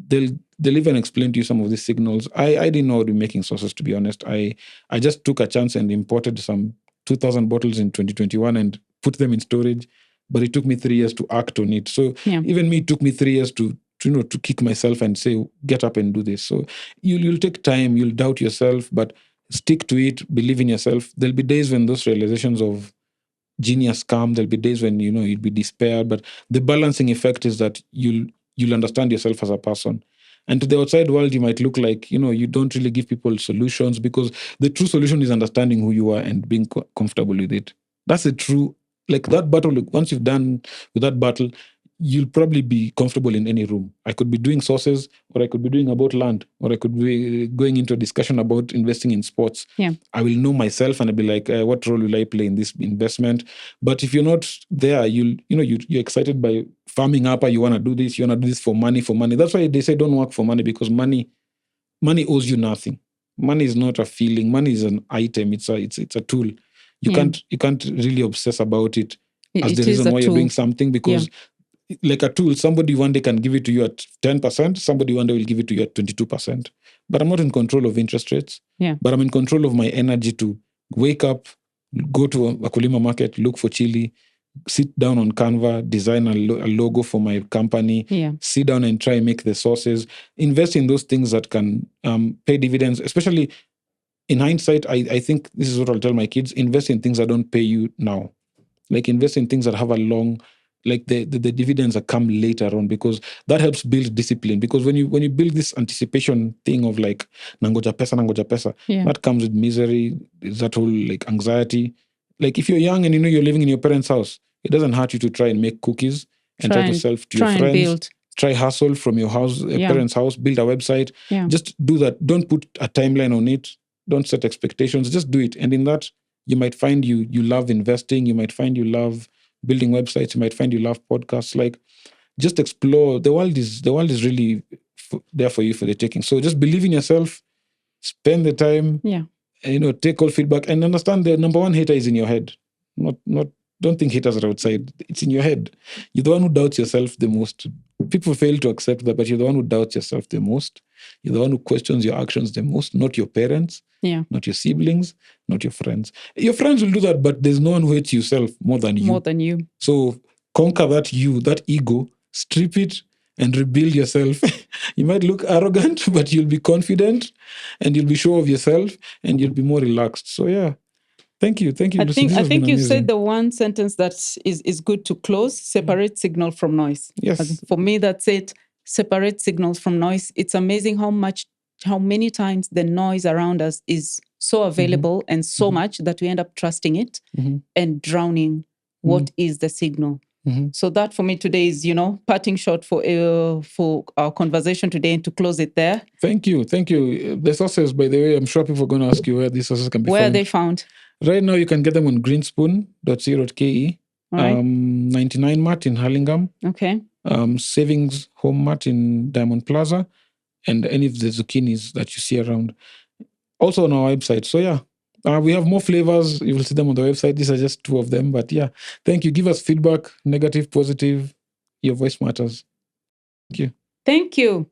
they'll even explain to you some of these signals. I didn't know how to be making sauces, to be honest. I just took a chance and imported some 2,000 bottles in 2021 and put them in storage. But it took me 3 years to act on it. So even me, it took me 3 years to kick myself and say, get up and do this. So you'll take time, you'll doubt yourself, but stick to it, believe in yourself. There'll be days when those realizations of genius come. There'll be days when, you'll be despair. But the balancing effect is that you'll understand yourself as a person. And to the outside world, you might look like, you don't really give people solutions, because the true solution is understanding who you are and being comfortable with it. That's the true, like that battle, once you've done with that battle, you'll probably be comfortable in any room. I could be doing sources, or I could be doing about land, or I could be going into a discussion about investing in sports. I will know myself and I'll be like, what role will I play in this investment? But if you're not there, you're excited by farming up, you want to do this, for money. That's why they say don't work for money, because money owes you nothing. Money is not a feeling. Money is an item. It's a tool. You can't really obsess about it as the reason why you're doing something, because like a tool, somebody one day can give it to you at 10%, somebody one day will give it to you at 22%. But I'm not in control of interest rates. But I'm in control of my energy to wake up, go to a Kulima market, look for chili, sit down on Canva, design a logo for my company, sit down and try and make the sources, invest in those things that can pay dividends. Especially in hindsight, I think this is what I'll tell my kids: invest in things that don't pay you now. Like, invest in things that have a long, like the dividends that come later on, because that helps build discipline. Because when you build this anticipation thing of like nangoja pesa, that comes with misery, that whole like anxiety. Like, if you're young and you're living in your parents' house, it doesn't hurt you to try and make cookies and try to sell to your friends. Try hustle from your house, parents' house, build a website. Just do that. Don't put a timeline on it. Don't set expectations. Just do it. And in that, you might find you love investing. You might find you love building websites. You might find you love podcasts. Like, just explore. The world is really there for you for the taking. So just believe in yourself. Spend the time. And, take all feedback and understand the number one hater is in your head. Don't think haters are outside. It's in your head. You're the one who doubts yourself the most. People fail to accept that, but you're the one who doubts yourself the most. You're the one who questions your actions the most, not your parents, not your siblings, not your friends. Your friends will do that, but there's no one who hates yourself more than you. So conquer that ego, strip it, and rebuild yourself. You might look arrogant, but you'll be confident, and you'll be sure of yourself, and you'll be more relaxed. So Thank you. I think you said the one sentence that is good to close: separate signal from noise. Yes. For me, that's it. Separate signals from noise. It's amazing how many times the noise around us is so available and so much that we end up trusting it and drowning what is the signal. So that for me today is, parting shot for our conversation today, and to close it there. Thank you. The sauces, by the way, I'm sure people are going to ask you where these sauces can be Where found. are they found? Right now, you can get them on greenspoon.co.ke, Right. 99 Mart in Hurlingham, Okay. Savings Home Mart in Diamond Plaza, and any of the zucchinis that you see around. Also on our website. So yeah, we have more flavors. You will see them on the website. These are just 2 of them. But yeah, thank you. Give us feedback, negative, positive. Your voice matters. Thank you. Thank you.